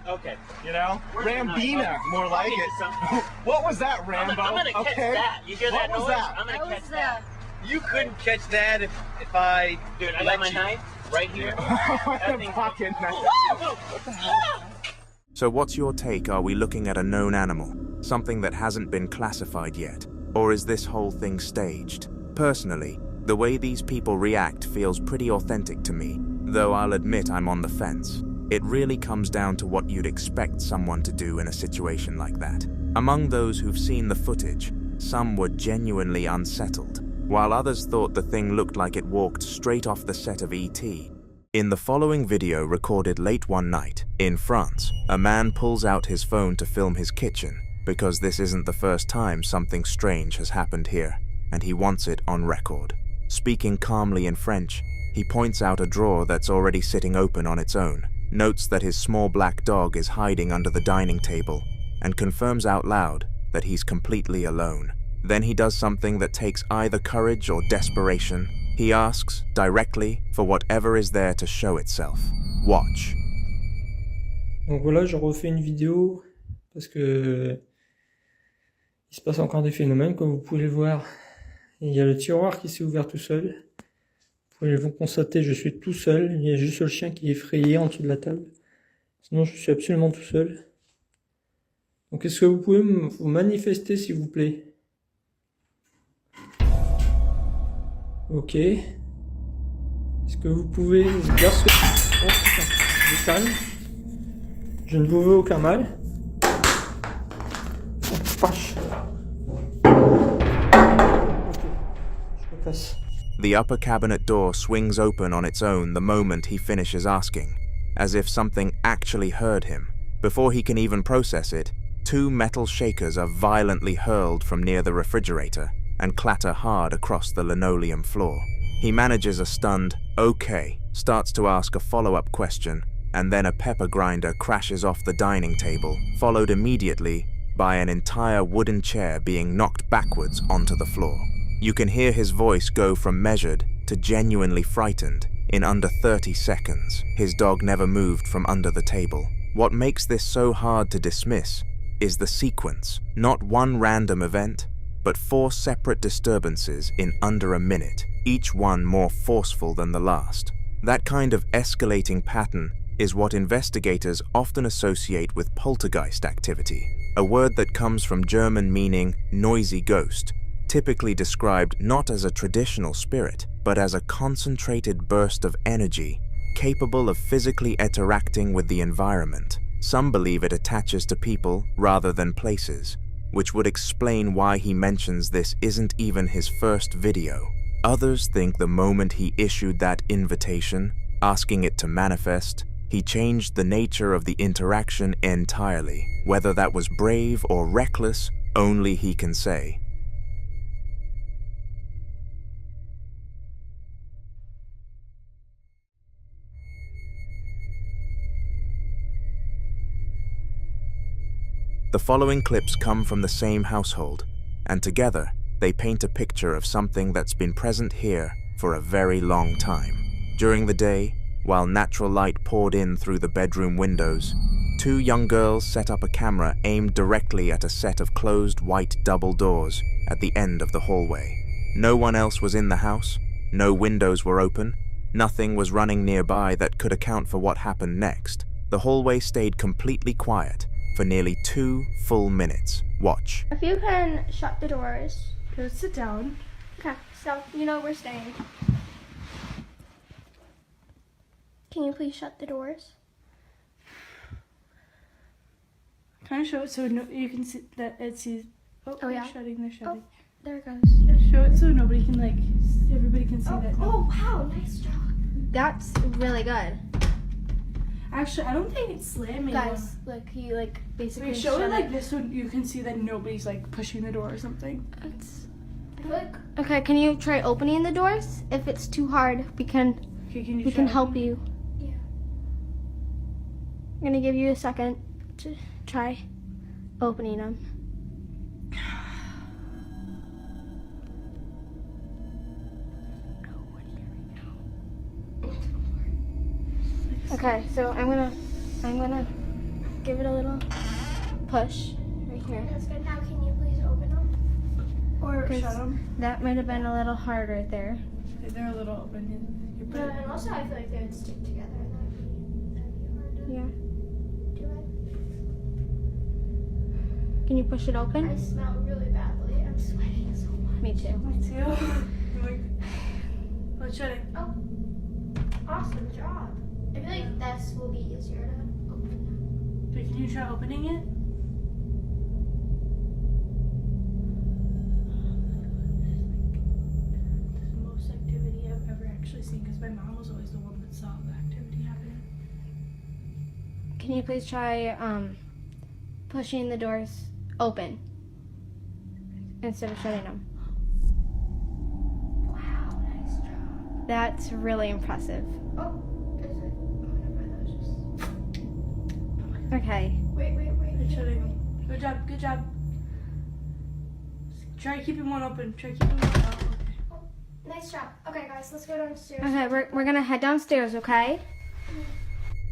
Okay, you know? Rambina, more like it. What was that, Rambo?
I'm gonna catch that. You hear that noise?
What was that?
I'm gonna catch that.
You couldn't catch that if I...
Dude, I got my knife right here. That thing's
pocket knife.
What the hell?
So what's your take? Are we looking at a known animal? Something that hasn't been classified yet? Or is this whole thing staged? Personally, the way these people react feels pretty authentic to me, though I'll admit I'm on the fence. It really comes down to what you'd expect someone to do in a situation like that. Among those who've seen the footage, some were genuinely unsettled, while others thought the thing looked like it walked straight off the set of E.T. In the following video recorded late one night, in France, a man pulls out his phone to film his kitchen because this isn't the first time something strange has happened here, and he wants it on record. Speaking calmly in French, he points out a drawer that's already sitting open on its own, notes that his small black dog is hiding under the dining table, and confirms out loud that he's completely alone. Then he does something that takes either courage or desperation. He asks directly for whatever is there to show itself. Watch.
Donc voilà, je refais une vidéo parce que il se passe encore des phénomènes, comme vous pouvez le voir. Il y a le tiroir qui s'est ouvert tout seul. Vous pouvez le constater, je suis tout seul. Il y a juste le chien qui est effrayé en dessous de la table. Sinon, je suis absolument tout seul. Donc, est-ce que vous pouvez vous manifester, s'il vous plaît? Ok. Est-ce que vous pouvez dire ce que... Oh putain, je calme. Je ne vous veux aucun mal. Oh, vache. Ok, je me casse.
The upper cabinet door swings open on its own the moment he finishes asking, as if something actually heard him. Before he can even process it, two metal shakers are violently hurled from near the refrigerator and clatter hard across the linoleum floor. He manages a stunned, "Okay," starts to ask a follow-up question, and then a pepper grinder crashes off the dining table, followed immediately by an entire wooden chair being knocked backwards onto the floor. You can hear his voice go from measured to genuinely frightened in under 30 seconds. His dog never moved from under the table. What makes this so hard to dismiss is the sequence, not one random event, but 4 separate disturbances in under a minute, each one more forceful than the last. That kind of escalating pattern is what investigators often associate with poltergeist activity, a word that comes from German meaning noisy ghost, typically described not as a traditional spirit, but as a concentrated burst of energy capable of physically interacting with the environment. Some believe it attaches to people rather than places, which would explain why he mentions this isn't even his first video. Others think the moment he issued that invitation, asking it to manifest, he changed the nature of the interaction entirely. Whether that was brave or reckless, only he can say. The following clips come from the same household, and together they paint a picture of something that's been present here for a very long time. During the day, while natural light poured in through the bedroom windows, 2 young girls set up a camera aimed directly at a set of closed white double doors at the end of the hallway. No one else was in the house, no windows were open, nothing was running nearby that could account for what happened next. The hallway stayed completely quiet for nearly 2 full minutes. Watch.
If you can shut the doors.
Go sit down.
Okay, so you know we're staying. Can you please shut the doors?
Kind of show it so you can see that it sees. Oh yeah. They're shutting.
Oh, there it goes. Yeah.
Show it so nobody can everybody can see that.
Oh wow, nice job. That's really good.
Actually, I don't think it's slamming.
Guys, look, you basically
show it like this so you can see that nobody's pushing the door or something.
Okay, can you try opening the doors? If it's too hard, we can help you. Yeah. I'm gonna give you a second to try opening them. Okay, so I'm gonna give it a little push right here.
That's good. Now can you please open them?
Or shut them?
That might have been a little hard right there.
They're a little open.
No, and also I feel like they would stick together. That'd be hard to do it.
Can you push it open?
I smell really badly. I'm sweating so much.
Me too.
Me too. Let's shut it.
Oh, awesome job. I feel like this will be easier to open.
So can you try opening it? This is the most activity I've ever actually seen because my mom was always the one that saw the activity happening.
Can you please try pushing the doors open instead of shutting them?
Wow, nice job.
That's really impressive.
Oh, is it? Whatever, that was just...
Okay.
Wait.
Shutting them. Good job. Try keeping one open.
Oh, nice job. Okay, guys, let's go downstairs.
Okay, we're gonna head downstairs, okay?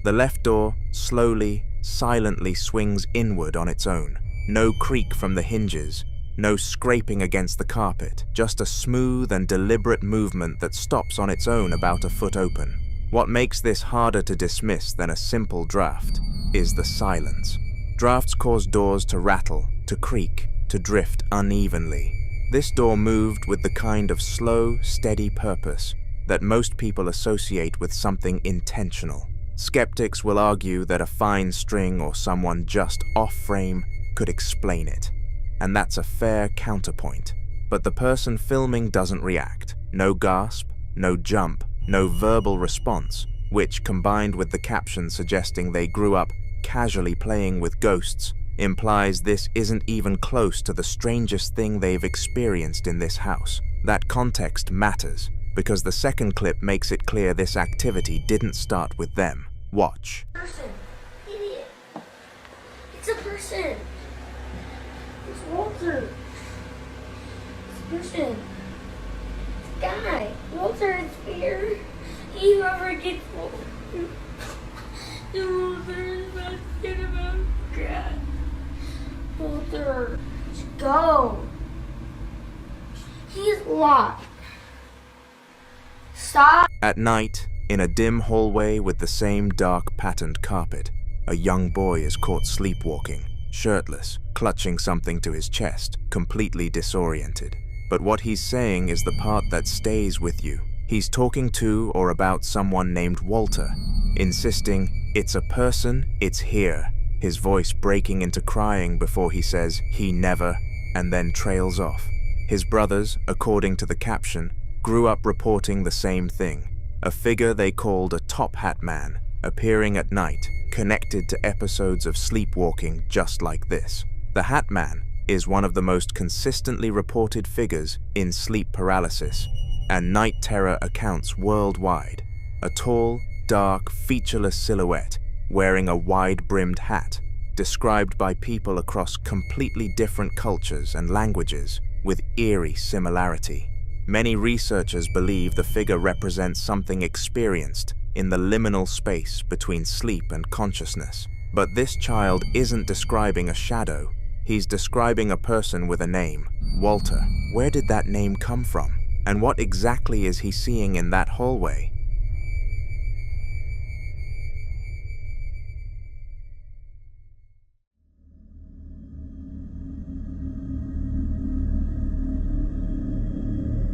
The left door slowly, silently swings inward on its own. No creak from the hinges, no scraping against the carpet, just a smooth and deliberate movement that stops on its own about a foot open. What makes this harder to dismiss than a simple draft is the silence. Drafts cause doors to rattle, to creak, to drift unevenly. This door moved with the kind of slow, steady purpose that most people associate with something intentional. Skeptics will argue that a fine string or someone just off-frame could explain it, and that's a fair counterpoint. But the person filming doesn't react. No gasp, no jump, no verbal response, which, combined with the caption suggesting they grew up casually playing with ghosts, implies this isn't even close to the strangest thing they've experienced in this house. That context matters, because the second clip makes it clear this activity didn't start with them. Watch.
Person. Idiot. It's a person. It's Walter. It's a person. It's a guy. Walter is here. He never gets Walter. Walter is not scared about God. Walter, let's go. He's locked. Stop.
At night, in a dim hallway with the same dark patterned carpet, a young boy is caught sleepwalking, shirtless, clutching something to his chest, completely disoriented. But what he's saying is the part that stays with you. He's talking to or about someone named Walter, insisting, "It's a person, it's here," his voice breaking into crying before he says, "He never," and then trails off. His brothers, according to the caption, grew up reporting the same thing, a figure they called a top hat man, appearing at night, connected to episodes of sleepwalking just like this. The Hat Man is one of the most consistently reported figures in sleep paralysis and night terror accounts worldwide. A tall, dark, featureless silhouette wearing a wide-brimmed hat, described by people across completely different cultures and languages with eerie similarity. Many researchers believe the figure represents something experienced in the liminal space between sleep and consciousness. But this child isn't describing a shadow, he's describing a person with a name, Walter. Where did that name come from? And what exactly is he seeing in that hallway?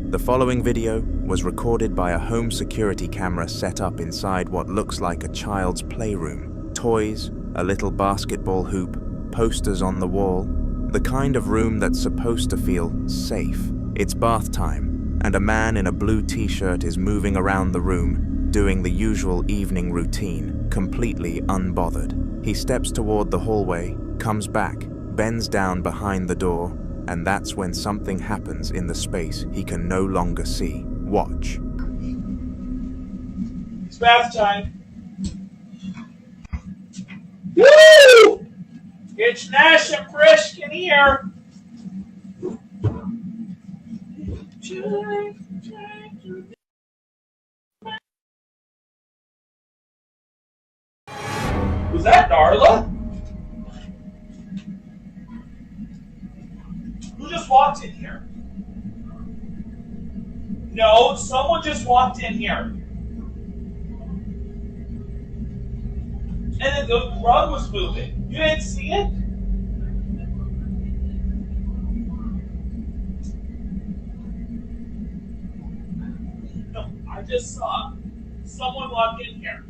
The following video was recorded by a home security camera set up inside what looks like a child's playroom. Toys, a little basketball hoop, posters on the wall, the kind of room that's supposed to feel safe. It's bath time, and a man in a blue t-shirt is moving around the room, doing the usual evening routine, completely unbothered. He steps toward the hallway, comes back, bends down behind the door, and that's when something happens in the space he can no longer see. Watch.
It's bath time. Woo! It's nice and fresh in here. Was that Darla? Who just walked in here? No, someone just walked in here. And then the rug was moving. You didn't see it? No, I just saw someone walk in here.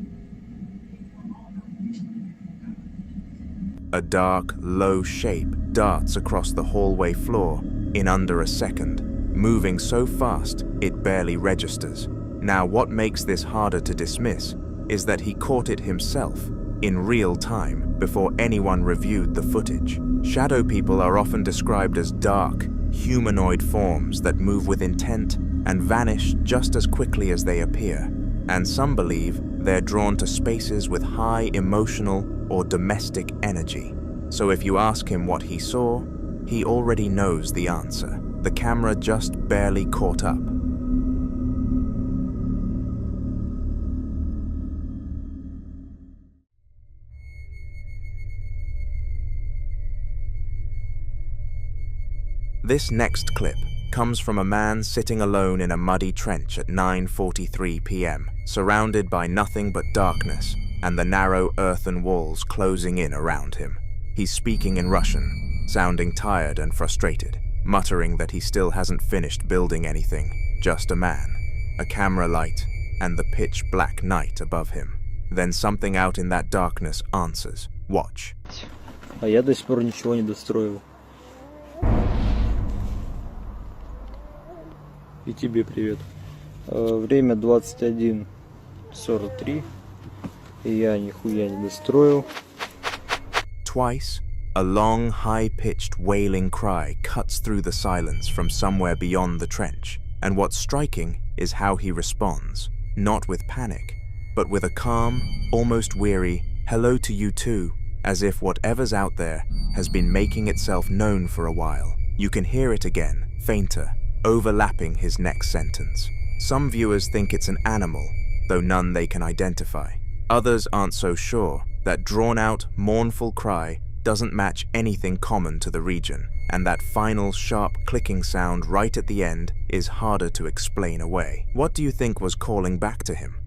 A dark, low shape darts across the hallway floor in under a second, moving so fast it barely registers. Now, what makes this harder to dismiss is that he caught it himself in real time before anyone reviewed the footage. Shadow people are often described as dark, humanoid forms that move with intent and vanish just as quickly as they appear. And some believe they're drawn to spaces with high emotional or domestic energy. So if you ask him what he saw, he already knows the answer. The camera just barely caught up. This next clip comes from a man sitting alone in a muddy trench at 9:43 p.m., surrounded by nothing but darkness and the narrow earthen walls closing in around him. He's speaking in Russian, sounding tired and frustrated, muttering that he still hasn't finished building anything, just a man, a camera light, and the pitch black night above him. Then something out in that darkness answers. Watch.
А я до сих пор ничего не достроил. И тебе привет. Время 21:43. И я нихуя не достроил.
Twice, a long, high-pitched wailing cry cuts through the silence from somewhere beyond the trench, and what's striking is how he responds, not with panic, but with a calm, almost weary, hello to you too, as if whatever's out there has been making itself known for a while. You can hear it again, fainter, overlapping his next sentence. Some viewers think it's an animal, though none they can identify. Others aren't so sure. That drawn-out, mournful cry doesn't match anything common to the region, and that final sharp clicking sound right at the end is harder to explain away. What do you think was calling back to him?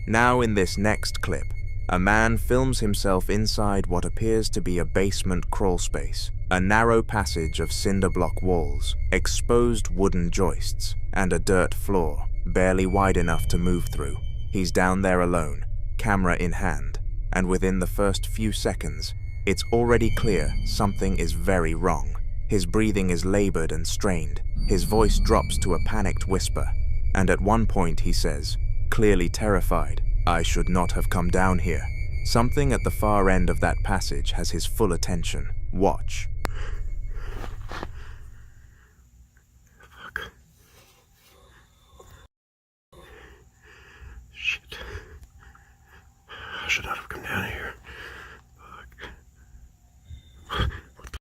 Now in this next clip, a man films himself inside what appears to be a basement crawlspace, a narrow passage of cinder block walls, exposed wooden joists, and a dirt floor, barely wide enough to move through. He's down there alone, camera in hand, and within the first few seconds, it's already clear something is very wrong. His breathing is labored and strained, his voice drops to a panicked whisper, and at one point he says, clearly terrified, I should not have come down here. Something at the far end of that passage has his full attention. Watch.
Fuck. Shit. I should not have come down here. Fuck. What the...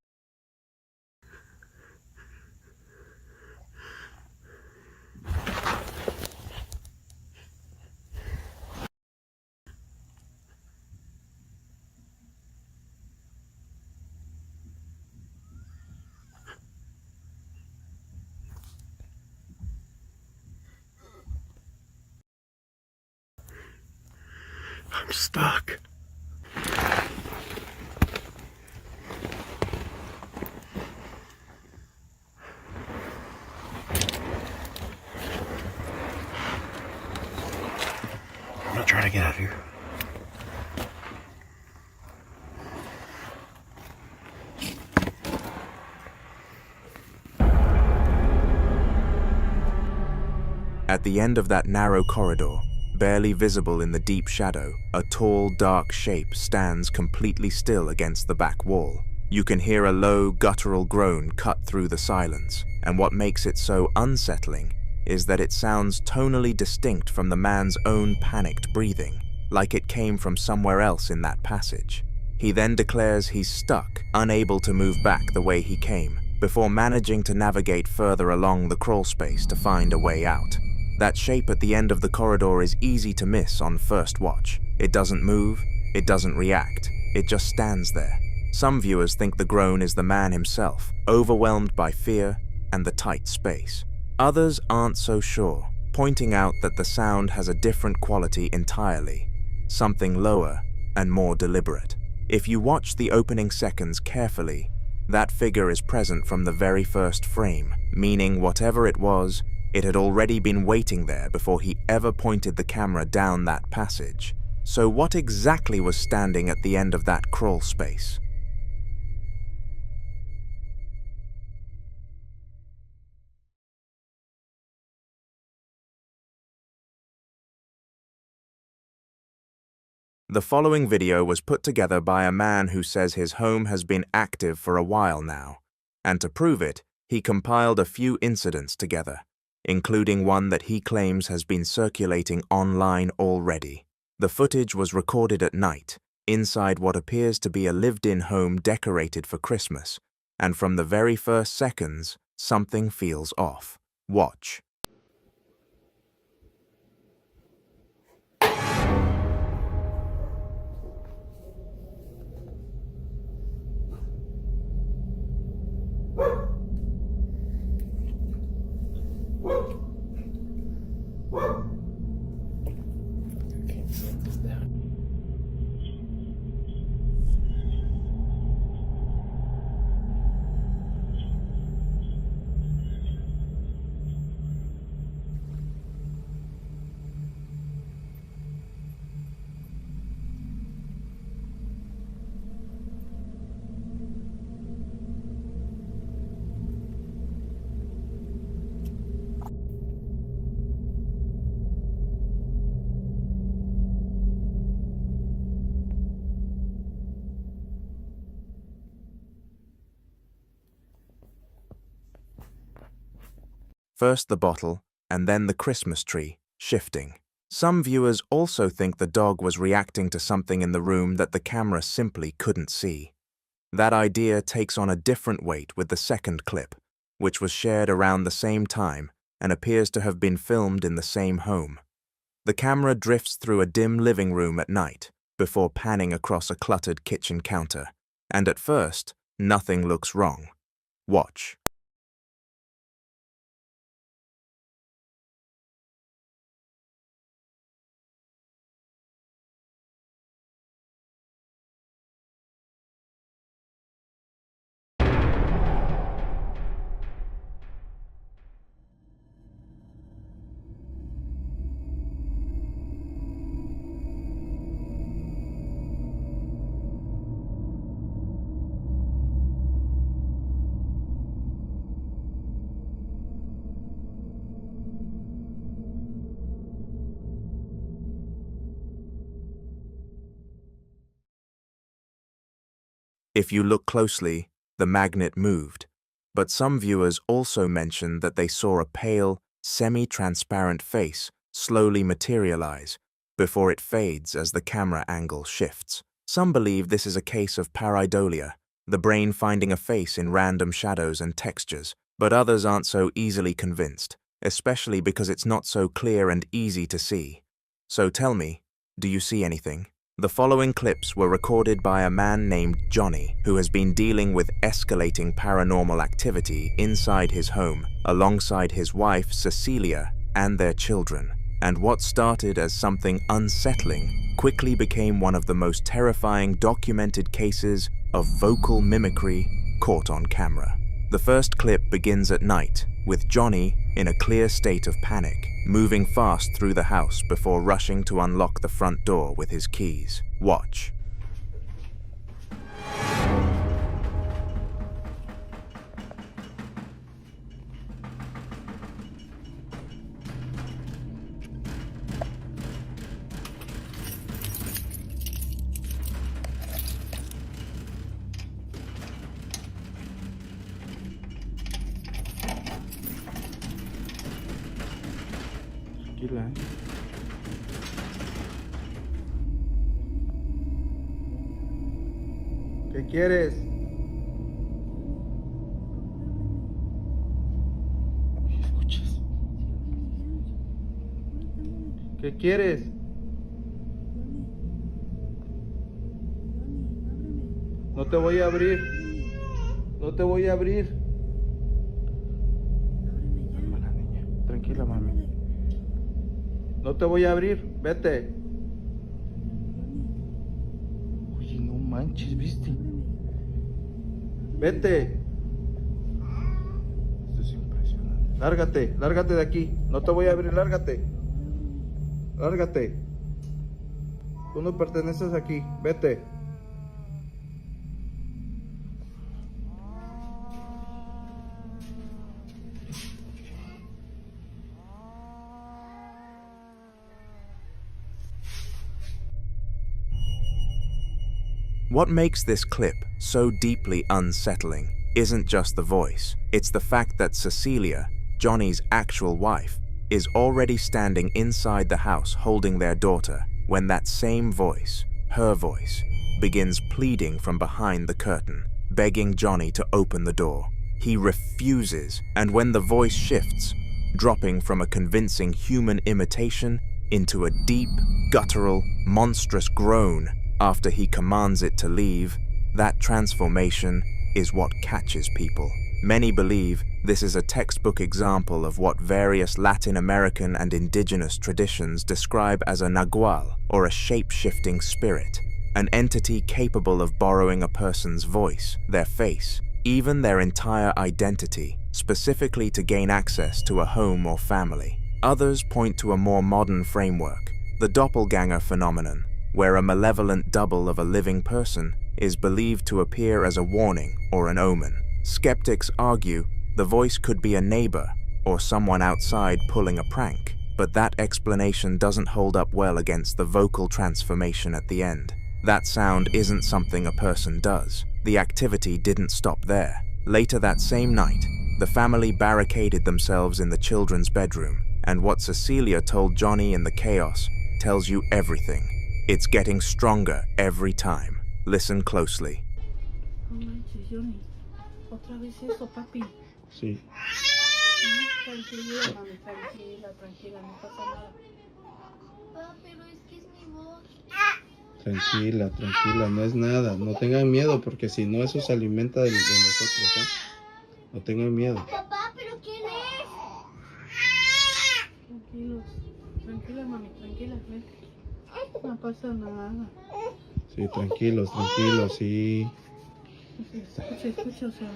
I'm stuck. gonna try to get out of here.
At the end of that narrow corridor, barely visible in the deep shadow, a tall, dark shape stands completely still against the back wall. You can hear a low, guttural groan cut through the silence, and what makes it so unsettling is that it sounds tonally distinct from the man's own panicked breathing, like it came from somewhere else in that passage. He then declares he's stuck, unable to move back the way he came, before managing to navigate further along the crawl space to find a way out. That shape at the end of the corridor is easy to miss on first watch. It doesn't move, it doesn't react, it just stands there. Some viewers think the groan is the man himself, overwhelmed by fear and the tight space. Others aren't so sure, pointing out that the sound has a different quality entirely, something lower and more deliberate. If you watch the opening seconds carefully, that figure is present from the very first frame, meaning whatever it was, it had already been waiting there before he ever pointed the camera down that passage. So what exactly was standing at the end of that crawl space? The following video was put together by a man who says his home has been active for a while now, and to prove it, he compiled a few incidents together, including one that he claims has been circulating online already. The footage was recorded at night, inside what appears to be a lived-in home decorated for Christmas, and from the very first seconds, something feels off. Watch. First the bottle, and then the Christmas tree, shifting. Some viewers also think the dog was reacting to something in the room that the camera simply couldn't see. That idea takes on a different weight with the second clip, which was shared around the same time and appears to have been filmed in the same home. The camera drifts through a dim living room at night, before panning across a cluttered kitchen counter, and at first, nothing looks wrong. Watch. If you look closely, the magnet moved, but some viewers also mentioned that they saw a pale, semi-transparent face slowly materialize before it fades as the camera angle shifts. Some believe this is a case of pareidolia, the brain finding a face in random shadows and textures, but others aren't so easily convinced, especially because it's not so clear and easy to see. So tell me, do you see anything? The following clips were recorded by a man named Johnny, who has been dealing with escalating paranormal activity inside his home, alongside his wife, Cecilia, and their children. And what started as something unsettling quickly became one of the most terrifying documented cases of vocal mimicry caught on camera. The first clip begins at night, with Johnny in a clear state of panic, moving fast through the house before rushing to unlock the front door with his keys. Watch.
Tranquila, ¿Qué quieres? ¿Qué escuchas? ¿Qué quieres? No te voy a abrir. No te voy a abrir. Cálmala, niña. Tranquila, mami. No te voy a abrir. Vete. Oye, no manches, ¿viste? Vete. Esto es impresionante. Lárgate, lárgate de aquí. No te voy a abrir, lárgate. Lárgate. Tú no perteneces aquí. Vete.
What makes this clip so deeply unsettling isn't just the voice, it's the fact that Cecilia, Johnny's actual wife, is already standing inside the house holding their daughter when that same voice, her voice, begins pleading from behind the curtain, begging Johnny to open the door. He refuses, and when the voice shifts, dropping from a convincing human imitation into a deep, guttural, monstrous groan after he commands it to leave, that transformation is what catches people. Many believe this is a textbook example of what various Latin American and indigenous traditions describe as a nagual, or a shape-shifting spirit, an entity capable of borrowing a person's voice, their face, even their entire identity, specifically to gain access to a home or family. Others point to a more modern framework, the doppelganger phenomenon, where a malevolent double of a living person is believed to appear as a warning or an omen. Skeptics argue the voice could be a neighbor or someone outside pulling a prank, but that explanation doesn't hold up well against the vocal transformation at the end. That sound isn't something a person does. The activity didn't stop there. Later that same night, the family barricaded themselves in the children's bedroom, and what Cecilia told Johnny in the chaos tells you everything. It's getting stronger every time. Listen closely.
No manches, Johnny. Otra vez eso, papi.
Sí.
Tranquila, mami, tranquila, tranquila, no pasa nada.
Pero es que es mi voz.
Tranquila, tranquila, no es nada. No tengan miedo, porque si no, eso se alimenta de nosotros, ¿eh? No tengan miedo.
Papá, ¿pero quién es?
Tranquilos, tranquila, mami, tranquila, ven. No pasa nada.
Sí, tranquilos, tranquilos, sí.
Escucha, o sea.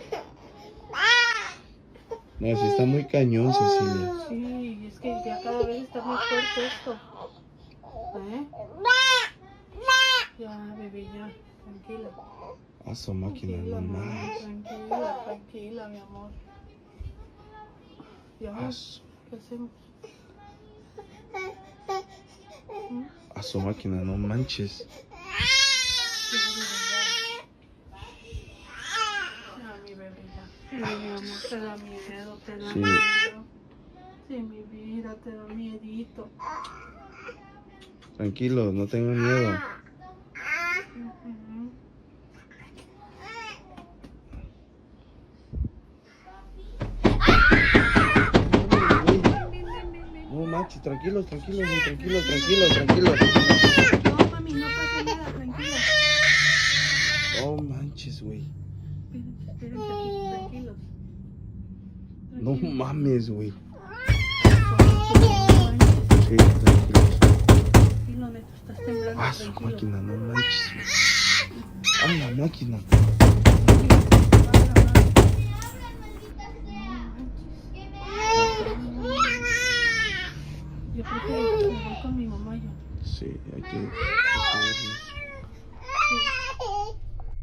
No, sí está muy cañón, Cecilia.
Sí, es que ya cada vez está más fuerte esto. ¿Eh? Ya, bebé, ya, tranquila.
A su máquina,
Tranquila,
no
mami,
más.
tranquila, mi amor. Ya, ¿qué hacemos?
A su máquina, no manches.
Ya, mi bebé, ya. Mi amor, te da miedo, te da
Sí.
miedo. Sí, mi vida, te da miedito.
Tranquilos, no tengan miedo. No manches, tranquilos, tranquilos, tranquilos, tranquilos, tranquilos.
No, mami, no pasa nada, tranquila.
No manches, güey.
Espérense aquí, tranquilos.
No mames, güey.
Sí,
tranquilos.
tranquilo, neto, estás temblando,
A su
tranquilo.
máquina, no manches, güey. A la máquina.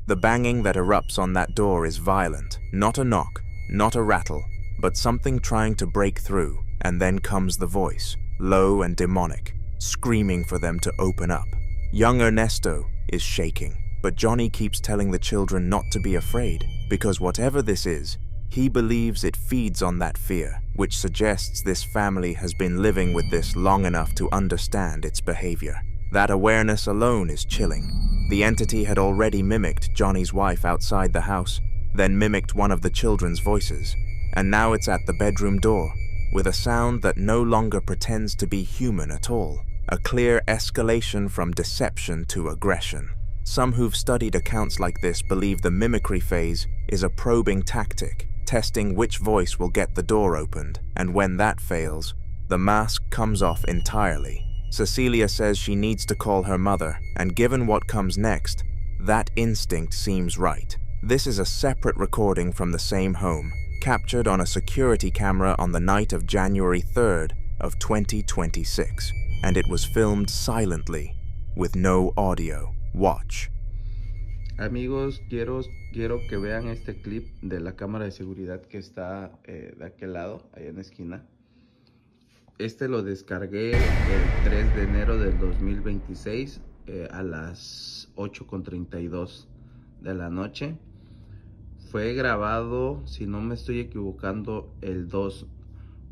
The banging that erupts on that door is violent. Not a knock, not a rattle, but something trying to break through, and then comes the voice, low and demonic, screaming for them to open up. Young Ernesto is shaking, but Johnny keeps telling the children not to be afraid, because whatever this is, he believes it feeds on that fear, which suggests this family has been living with this long enough to understand its behavior. That awareness alone is chilling. The entity had already mimicked Johnny's wife outside the house, then mimicked one of the children's voices, and now it's at the bedroom door, with a sound that no longer pretends to be human at all. A clear escalation from deception to aggression. Some who've studied accounts like this believe the mimicry phase is a probing tactic, testing which voice will get the door opened, and when that fails, the mask comes off entirely. Cecilia says she needs to call her mother, and given what comes next, that instinct seems right. This is a separate recording from the same home, captured on a security camera on the night of January 3rd of 2026, and it was filmed silently, with no audio. Watch.
Amigos, quiero que vean este clip de la cámara de seguridad que está de aquel lado, allá en la esquina. Este lo descargué el 3 de enero del 2026 a las 8:32 de la noche. Fue grabado, si no me estoy equivocando, el 2,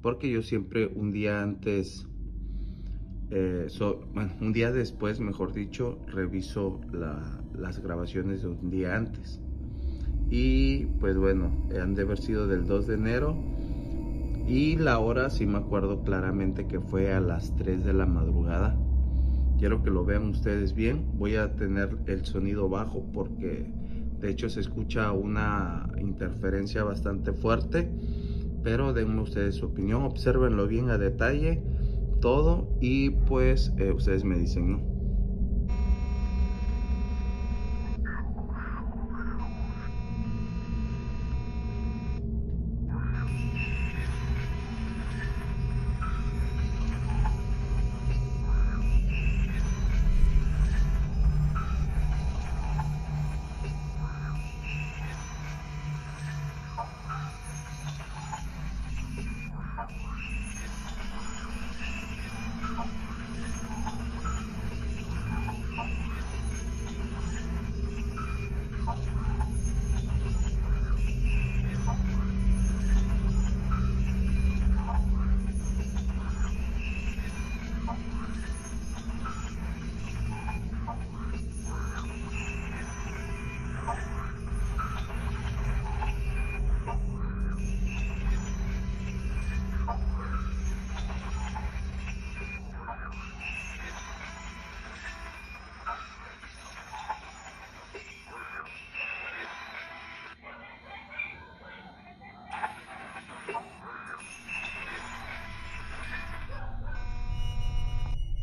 porque yo siempre un día antes, un día después, mejor dicho, reviso las grabaciones de un día antes. Y pues bueno, han de haber sido del 2 de enero. Y la hora sí me acuerdo claramente que fue a las 3 de la madrugada. Quiero que lo vean ustedes bien. Voy a tener el sonido bajo porque de hecho se escucha una interferencia bastante fuerte. Pero denme ustedes su opinión, obsérvenlo bien a detalle todo y pues ustedes me dicen, ¿no?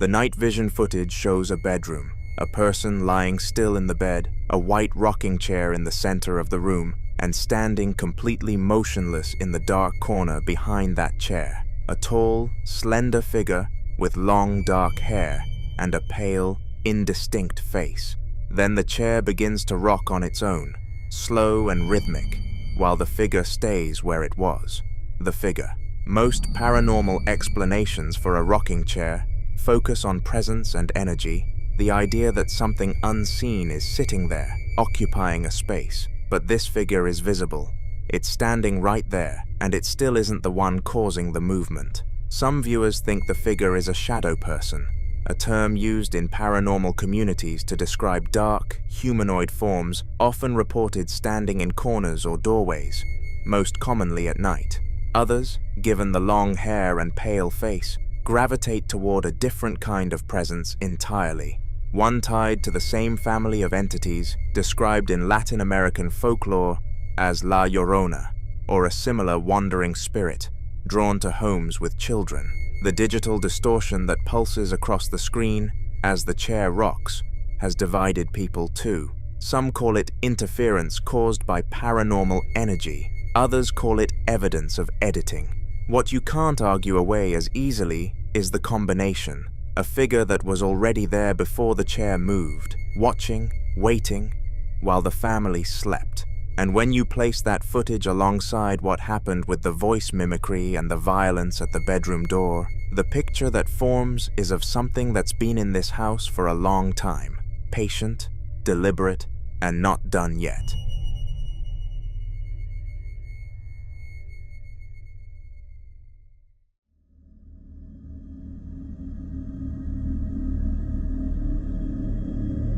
The night vision footage shows a bedroom, a person lying still in the bed, a white rocking chair in the center of the room, and standing completely motionless in the dark corner behind that chair. A tall, slender figure with long dark hair and a pale, indistinct face. Then the chair begins to rock on its own, slow and rhythmic, while the figure stays where it was. The figure. Most paranormal explanations for a rocking chair focus on presence and energy, the idea that something unseen is sitting there, occupying a space. But this figure is visible. It's standing right there, and it still isn't the one causing the movement. Some viewers think the figure is a shadow person, a term used in paranormal communities to describe dark, humanoid forms often reported standing in corners or doorways, most commonly at night. Others, given the long hair and pale face, gravitate toward a different kind of presence entirely, one tied to the same family of entities described in Latin American folklore as La Llorona, or a similar wandering spirit drawn to homes with children. The digital distortion that pulses across the screen as the chair rocks has divided people too. Some call it interference caused by paranormal energy. Others call it evidence of editing. What you can't argue away as easily is the combination. a figure that was already there before the chair moved, watching, waiting, while the family slept. And when you place that footage alongside what happened with the voice mimicry and the violence at the bedroom door, the picture that forms is of something that's been in this house for a long time, patient, deliberate, and not done yet.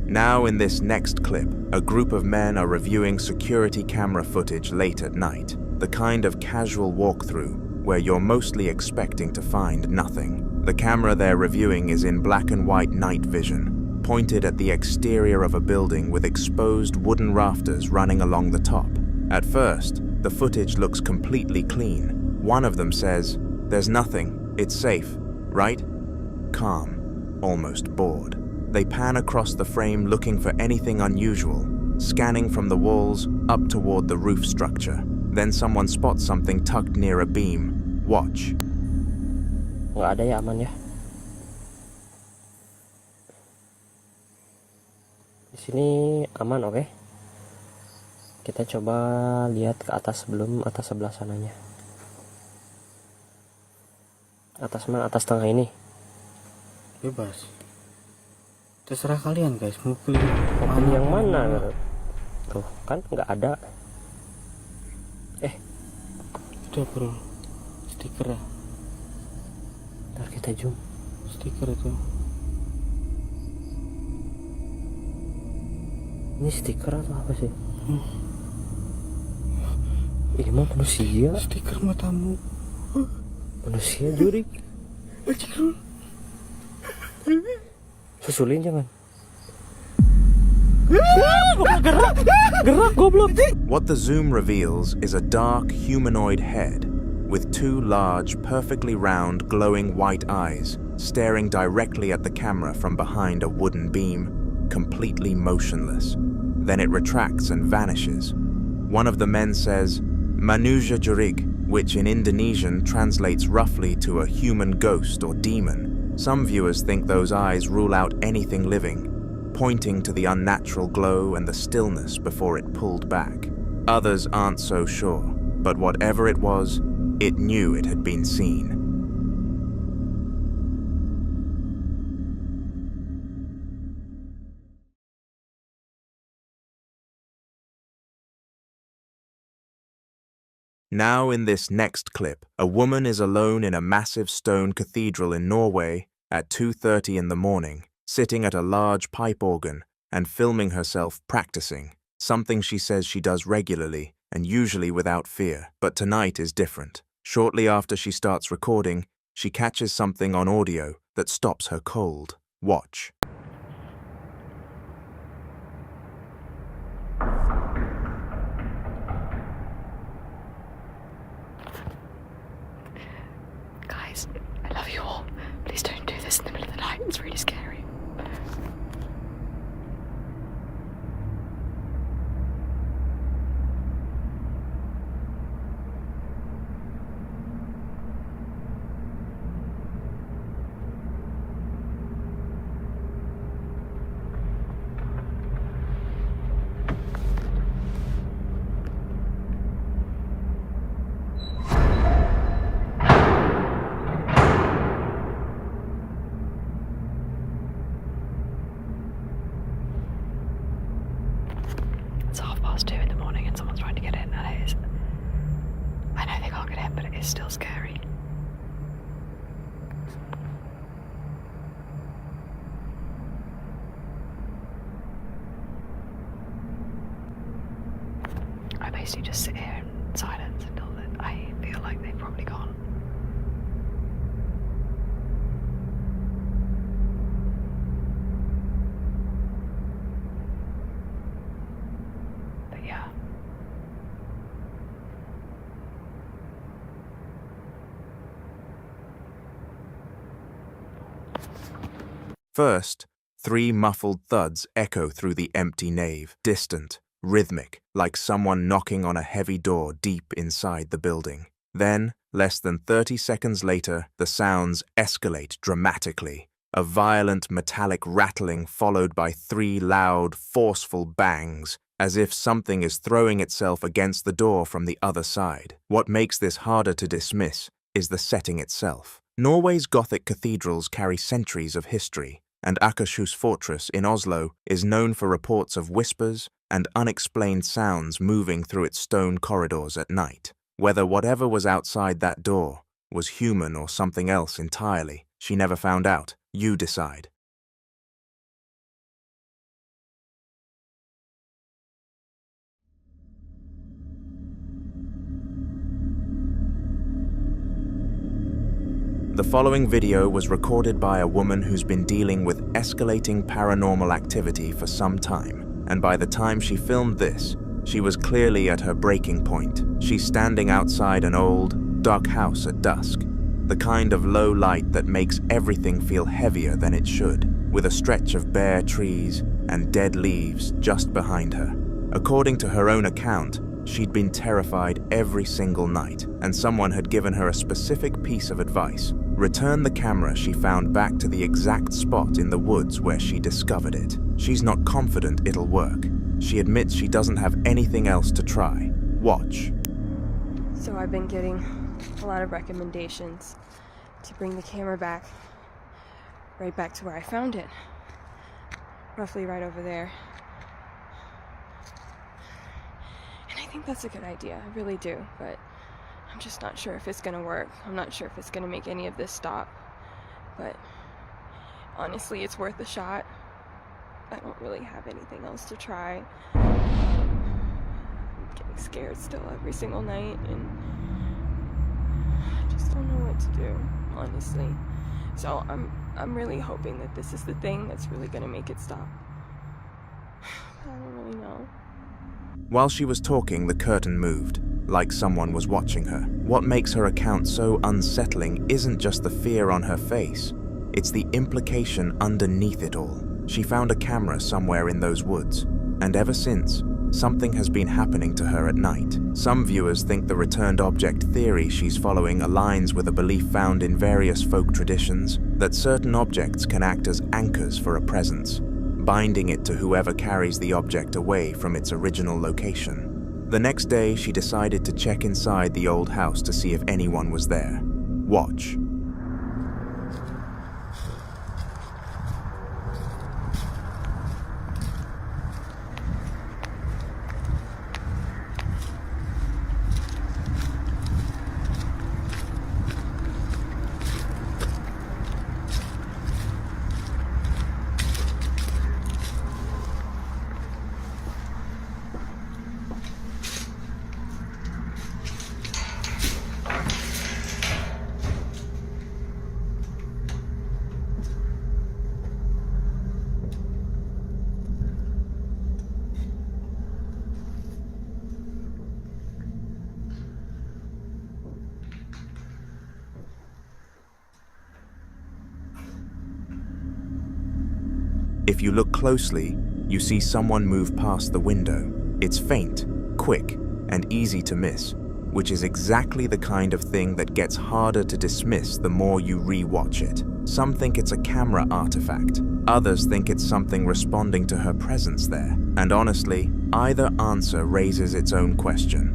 Now in this next clip, a group of men are reviewing security camera footage late at night, the kind of casual walkthrough where you're mostly expecting to find nothing. The camera they're reviewing is in black and white night vision, pointed at the exterior of a building with exposed wooden rafters running along the top. At first, the footage looks completely clean. One of them says, "There's nothing, it's safe, right?" Calm, almost bored. They pan across the frame looking for anything unusual, scanning from the walls up toward the roof structure. Then someone spots something tucked near a beam. Watch.
Nggak ada ya, aman ya. Di sini aman, oke? Kita coba lihat ke atas sebelum atas sebelah sananya. Atas mana? Atas tengah ini.
Bebas. Terserah kalian guys, mau pilih
pohon yang mana? Tuh kan nggak ada.
Udah bro, stiker ya.
Ntar kita zoom.
Stiker itu.
Ini stiker atau apa sih? Ini mah manusia.
Stiker matamu.
Manusia jurik. Susulin jangan.
What the zoom reveals is a dark humanoid head with two large, perfectly round, glowing white eyes staring directly at the camera from behind a wooden beam, completely motionless. Then it retracts and vanishes. One of the men says, "Manusia jurig," which in Indonesian translates roughly to a human ghost or demon. Some viewers think those eyes rule out anything living, pointing to the unnatural glow and the stillness before it pulled back. Others aren't so sure, but whatever it was, it knew it had been seen. Now in this next clip, a woman is alone in a massive stone cathedral in Norway at 2:30 in the morning, sitting at a large pipe organ and filming herself practicing, something she says she does regularly and usually without fear. But tonight is different. Shortly after she starts recording, she catches something on audio that stops her cold. Watch.
Guys, I love you all. Please don't do this in the middle of the night. It's really scary. It's 2:30 in the morning and someone's trying to get in, and it is. I know they can't get in, but it is still scary. I basically just sit here in silence until I feel like they've probably gone. But yeah.
First, 3 muffled thuds echo through the empty nave, distant, rhythmic, like someone knocking on a heavy door deep inside the building. Then, less than 30 seconds later, the sounds escalate dramatically. a violent metallic rattling followed by 3 loud, forceful bangs, as if something is throwing itself against the door from the other side. What makes this harder to dismiss is the setting itself. Norway's Gothic cathedrals carry centuries of history, and Akershus Fortress in Oslo is known for reports of whispers and unexplained sounds moving through its stone corridors at night. Whether whatever was outside that door was human or something else entirely, she never found out. You decide. The following video was recorded by a woman who's been dealing with escalating paranormal activity for some time, and by the time she filmed this, she was clearly at her breaking point. She's standing outside an old, dark house at dusk, the kind of low light that makes everything feel heavier than it should, with a stretch of bare trees and dead leaves just behind her. According to her own account, she'd been terrified every single night, and someone had given her a specific piece of advice. Return the camera she found back to the exact spot in the woods where she discovered it. She's not confident it'll work. She admits she doesn't have anything else to try. Watch.
So I've been getting a lot of recommendations to bring the camera back, right back to where I found it. Roughly right over there. And I think that's a good idea, I really do, but I'm just not sure if it's gonna work. I'm not sure if it's gonna make any of this stop, but honestly, it's worth a shot. I don't really have anything else to try. I'm getting scared still every single night, and I just don't know what to do, honestly. So I'm really hoping that this is the thing that's really gonna make it stop. I don't really know.
While she was talking, the curtain moved, like someone was watching her. What makes her account so unsettling isn't just the fear on her face, it's the implication underneath it all. She found a camera somewhere in those woods, and ever since, something has been happening to her at night. Some viewers think the returned object theory she's following aligns with a belief found in various folk traditions that certain objects can act as anchors for a presence, binding it to whoever carries the object away from its original location. The next day, she decided to check inside the old house to see if anyone was there. Watch. If you look closely, you see someone move past the window. It's faint, quick, and easy to miss, which is exactly the kind of thing that gets harder to dismiss the more you re-watch it. Some think it's a camera artifact. Others think it's something responding to her presence there. And honestly, either answer raises its own question.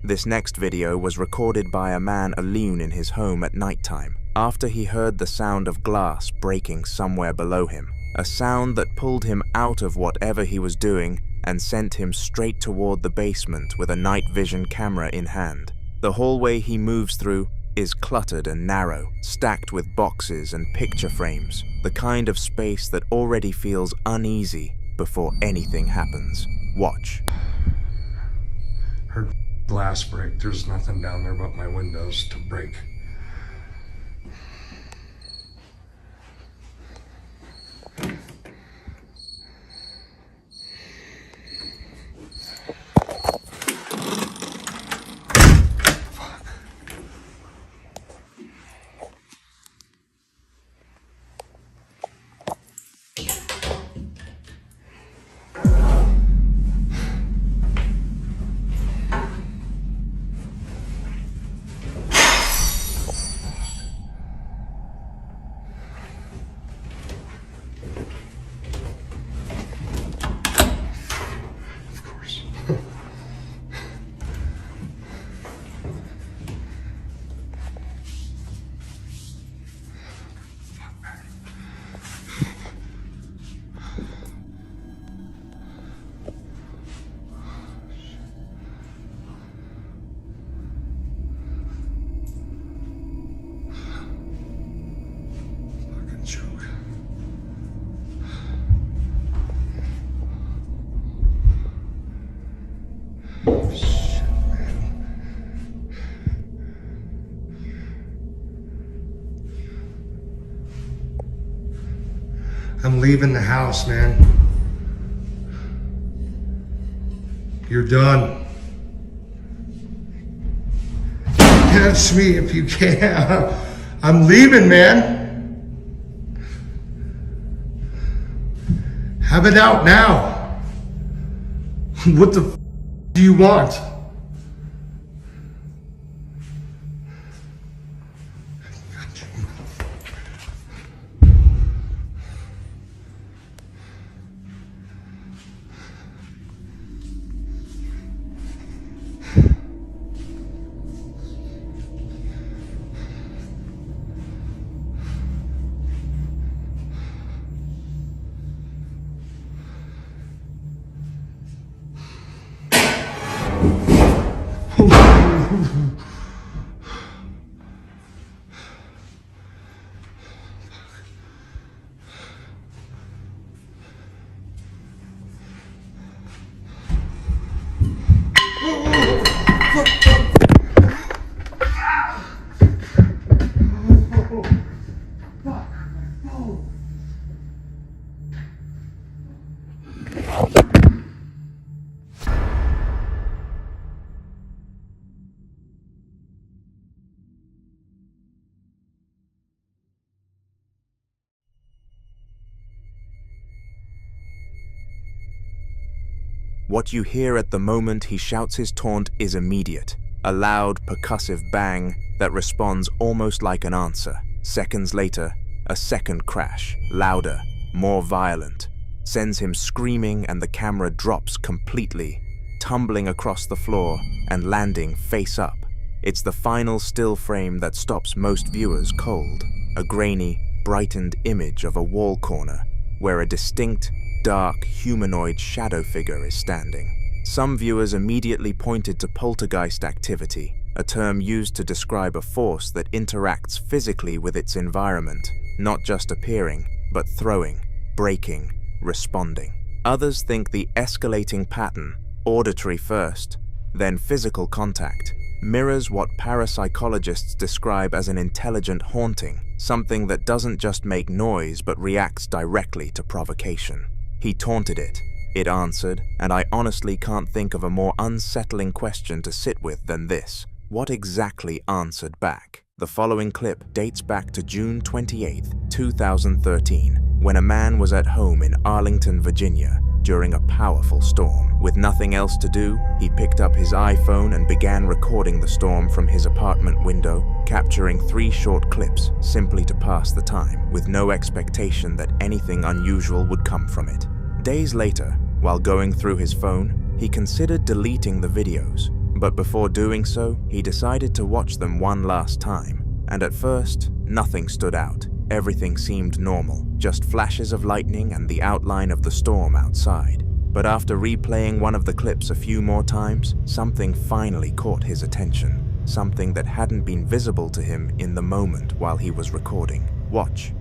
This next video was recorded by a man alone in his home at nighttime, after he heard the sound of glass breaking somewhere below him, a sound that pulled him out of whatever he was doing and sent him straight toward the basement with a night vision camera in hand. The hallway he moves through is cluttered and narrow, stacked with boxes and picture frames, the kind of space that already feels uneasy before anything happens. Watch.
Heard glass break. There's nothing down there but my windows to break. I'm leaving the house, man. You're done. Catch me if you can. I'm leaving, man. Have it out now. What the f do you want?
What you hear at the moment he shouts his taunt is immediate, a loud, percussive bang that responds almost like an answer. Seconds later, a second crash, louder, more violent, sends him screaming, and the camera drops completely, tumbling across the floor and landing face up. It's the final still frame that stops most viewers cold, a grainy, brightened image of a wall corner where a distinct, dark, humanoid shadow figure is standing. Some viewers immediately pointed to poltergeist activity, a term used to describe a force that interacts physically with its environment, not just appearing, but throwing, breaking, responding. Others think the escalating pattern, auditory first, then physical contact, mirrors what parapsychologists describe as an intelligent haunting, something that doesn't just make noise but reacts directly to provocation. He taunted it, it answered, and I honestly can't think of a more unsettling question to sit with than this. What exactly answered back? The following clip dates back to June 28, 2013, when a man was at home in Arlington, Virginia, during a powerful storm. With nothing else to do, he picked up his iPhone and began recording the storm from his apartment window, capturing 3 short clips simply to pass the time, with no expectation that anything unusual would come from it. Days later, while going through his phone, he considered deleting the videos, but before doing so, he decided to watch them one last time. And at first, nothing stood out. Everything seemed normal, just flashes of lightning and the outline of the storm outside. But after replaying one of the clips a few more times, something finally caught his attention. Something that hadn't been visible to him in the moment while he was recording. Watch.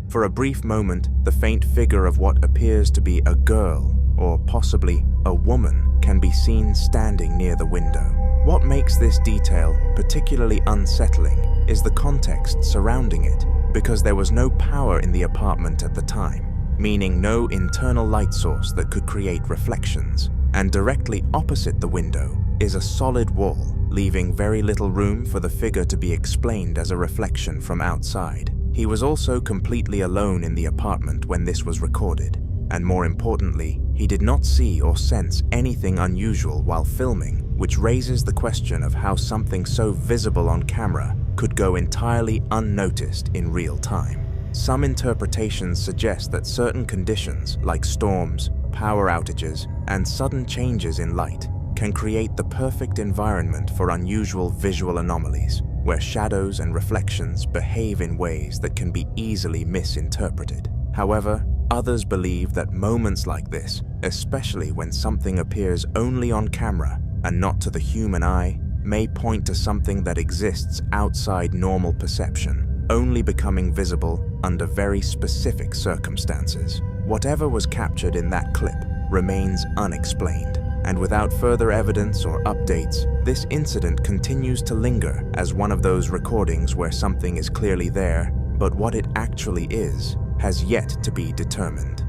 For a brief moment, the faint figure of what appears to be a girl, or possibly a woman, can be seen standing near the window. What makes this detail particularly unsettling is the context surrounding it, because there was no power in the apartment at the time, meaning no internal light source that could create reflections. And directly opposite the window is a solid wall, leaving very little room for the figure to be explained as a reflection from outside. He was also completely alone in the apartment when this was recorded, and more importantly, he did not see or sense anything unusual while filming, which raises the question of how something so visible on camera could go entirely unnoticed in real time. Some interpretations suggest that certain conditions, like storms, power outages, and sudden changes in light, can create the perfect environment for unusual visual anomalies, where shadows and reflections behave in ways that can be easily misinterpreted. However, others believe that moments like this, especially when something appears only on camera and not to the human eye, may point to something that exists outside normal perception, only becoming visible under very specific circumstances. Whatever was captured in that clip remains unexplained, and without further evidence or updates, this incident continues to linger as one of those recordings where something is clearly there, but what it actually is has yet to be determined.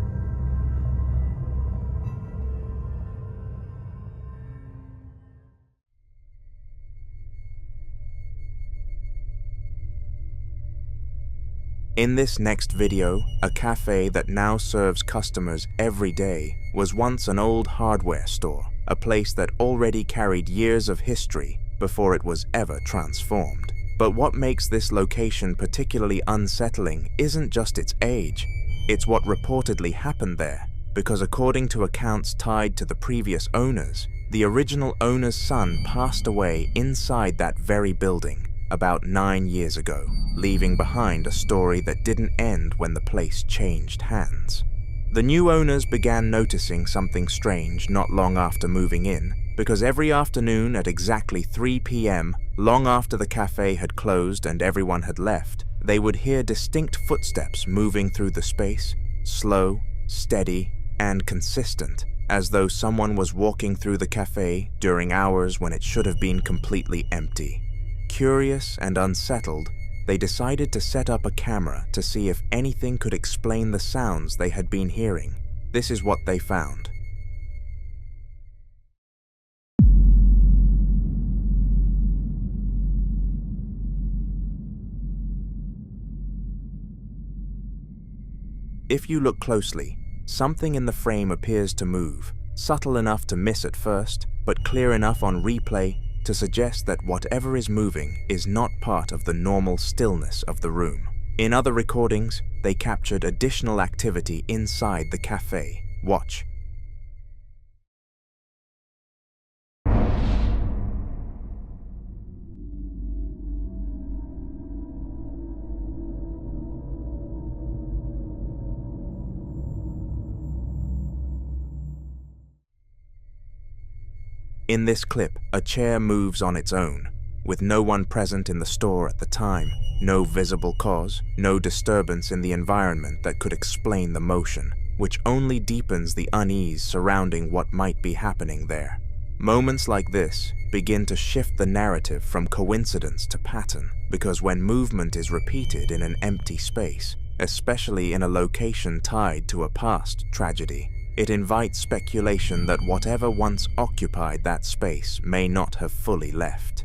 In this next video, a cafe that now serves customers every day was once an old hardware store, a place that already carried years of history before it was ever transformed. But what makes this location particularly unsettling isn't just its age, it's what reportedly happened there, because according to accounts tied to the previous owners, the original owner's son passed away inside that very building about 9 years ago, leaving behind a story that didn't end when the place changed hands. The new owners began noticing something strange not long after moving in, because every afternoon at exactly 3 p.m., long after the cafe had closed and everyone had left, they would hear distinct footsteps moving through the space, slow, steady, and consistent, as though someone was walking through the cafe during hours when it should have been completely empty. Curious and unsettled, they decided to set up a camera to see if anything could explain the sounds they had been hearing. This is what they found. If you look closely, something in the frame appears to move, subtle enough to miss at first, but clear enough on replay to suggest that whatever is moving is not part of the normal stillness of the room. In other recordings, they captured additional activity inside the cafe. Watch. In this clip, a chair moves on its own, with no one present in the store at the time, no visible cause, no disturbance in the environment that could explain the motion, which only deepens the unease surrounding what might be happening there. Moments like this begin to shift the narrative from coincidence to pattern, because when movement is repeated in an empty space, especially in a location tied to a past tragedy, it invites speculation that whatever once occupied that space may not have fully left.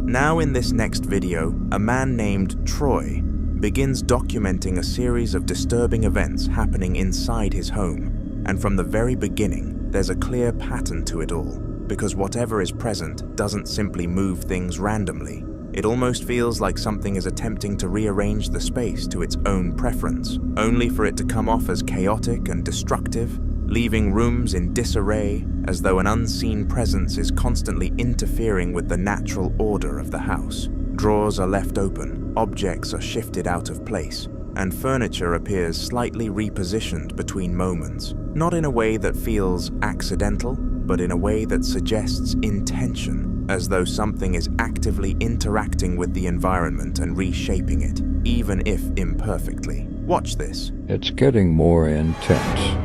Now in this next video, a man named Troy begins documenting a series of disturbing events happening inside his home, and from the very beginning, there's a clear pattern to it all. Because whatever is present doesn't simply move things randomly. It almost feels like something is attempting to rearrange the space to its own preference, only for it to come off as chaotic and destructive, leaving rooms in disarray as though an unseen presence is constantly interfering with the natural order of the house. Drawers are left open, objects are shifted out of place, and furniture appears slightly repositioned between moments, not in a way that feels accidental, but in a way that suggests intention, as though something is actively interacting with the environment and reshaping it, even if imperfectly. Watch this.
It's getting more intense.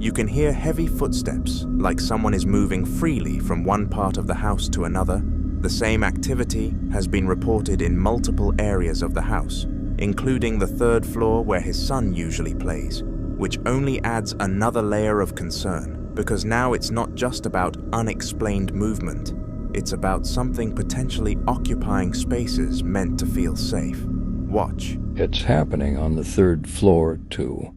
You can hear heavy footsteps, like someone is moving freely from one part of the house to another. The same activity has been reported in multiple areas of the house, including the third floor where his son usually plays, which only adds another layer of concern, because now it's not just about unexplained movement, it's about something potentially occupying spaces meant to feel safe. Watch.
It's happening on the third floor, too.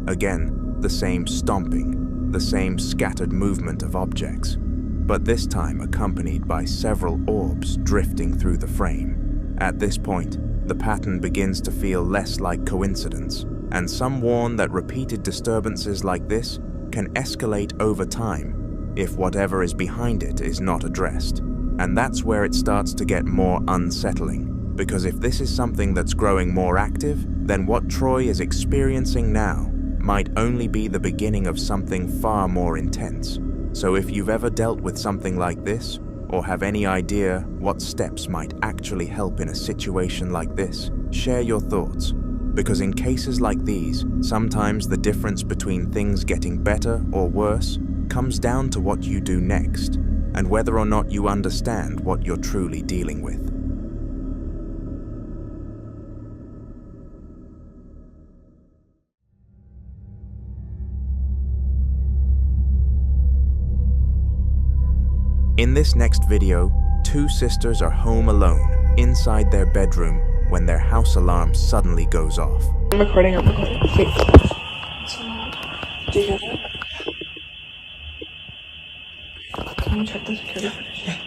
Again, the same stomping, the same scattered movement of objects, but this time accompanied by several orbs drifting through the frame. At this point, the pattern begins to feel less like coincidence, and some warn that repeated disturbances like this can escalate over time if whatever is behind it is not addressed. And that's where it starts to get more unsettling, because if this is something that's growing more active, then what Troy is experiencing now might only be the beginning of something far more intense. So if you've ever dealt with something like this, or have any idea what steps might actually help in a situation like this, share your thoughts. Because in cases like these, sometimes the difference between things getting better or worse comes down to what you do next, and whether or not you understand what you're truly dealing with. In this next video, two sisters are home alone, inside their bedroom, when their house alarm suddenly goes off.
I'm recording. Wait. Do you hear that? Can you check the security footage?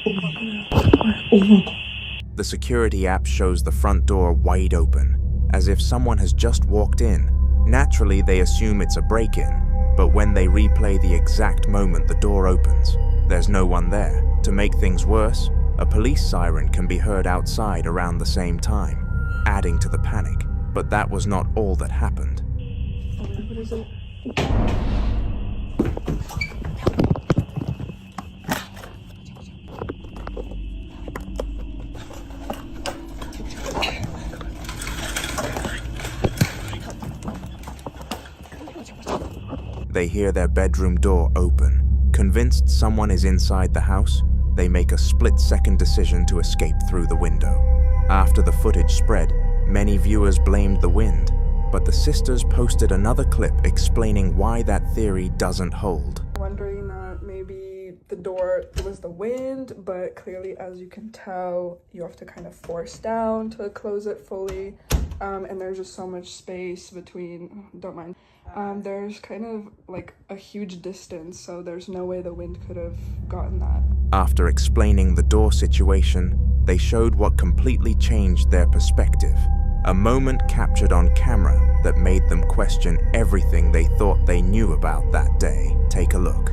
Oh my god.
The security app shows the front door wide open, as if someone has just walked in. Naturally, they assume it's a break-in, but when they replay the exact moment the door opens, there's no one there. To make things worse, a police siren can be heard outside around the same time, adding to the panic. But that was not all that happened.
What is it?
They hear their bedroom door open. Convinced someone is inside the house, they make a split-second decision to escape through the window. After the footage spread, many viewers blamed the wind, but the sisters posted another clip explaining why that theory doesn't hold.
Wondering that maybe the door, it was the wind, but clearly, as you can tell, you have to kind of force down to close it fully. And there's just so much space between, don't mind. There's kind of like a huge distance, so there's no way the wind could have gotten that.
After explaining the door situation, they showed what completely changed their perspective. A moment captured on camera that made them question everything they thought they knew about that day. Take a look.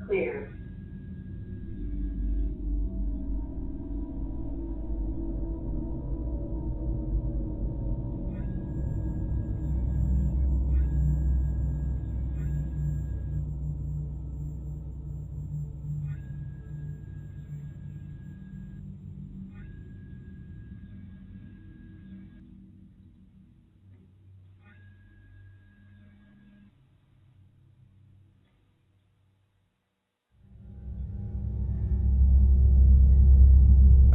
Clear.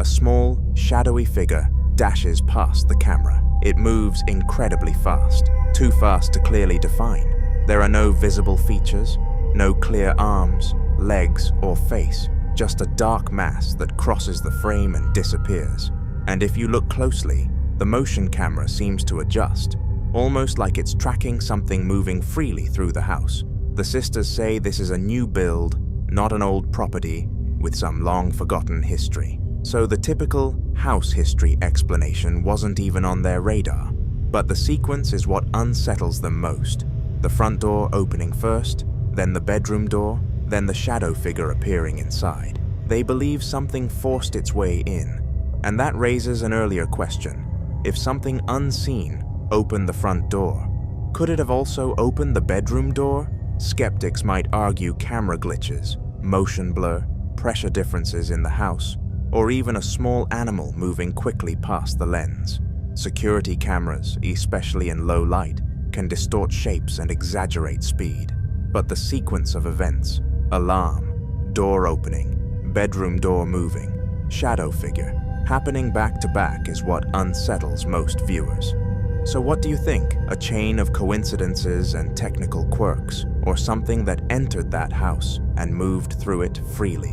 a small, shadowy figure dashes past the camera. It moves incredibly fast, too fast to clearly define. There are no visible features, no clear arms, legs, or face, just a dark mass that crosses the frame and disappears. And if you look closely, the motion camera seems to adjust, almost like it's tracking something moving freely through the house. The sisters say this is a new build, not an old property with some long-forgotten history. So the typical house history explanation wasn't even on their radar. But the sequence is what unsettles them most. The front door opening first, then the bedroom door, then the shadow figure appearing inside. They believe something forced its way in. And that raises an earlier question. If something unseen opened the front door, could it have also opened the bedroom door? Skeptics might argue camera glitches, motion blur, pressure differences in the house, or even a small animal moving quickly past the lens. Security cameras, especially in low light, can distort shapes and exaggerate speed. But the sequence of events, alarm, door opening, bedroom door moving, shadow figure, happening back to back is what unsettles most viewers. So what do you think? A chain of coincidences and technical quirks, or something that entered that house and moved through it freely?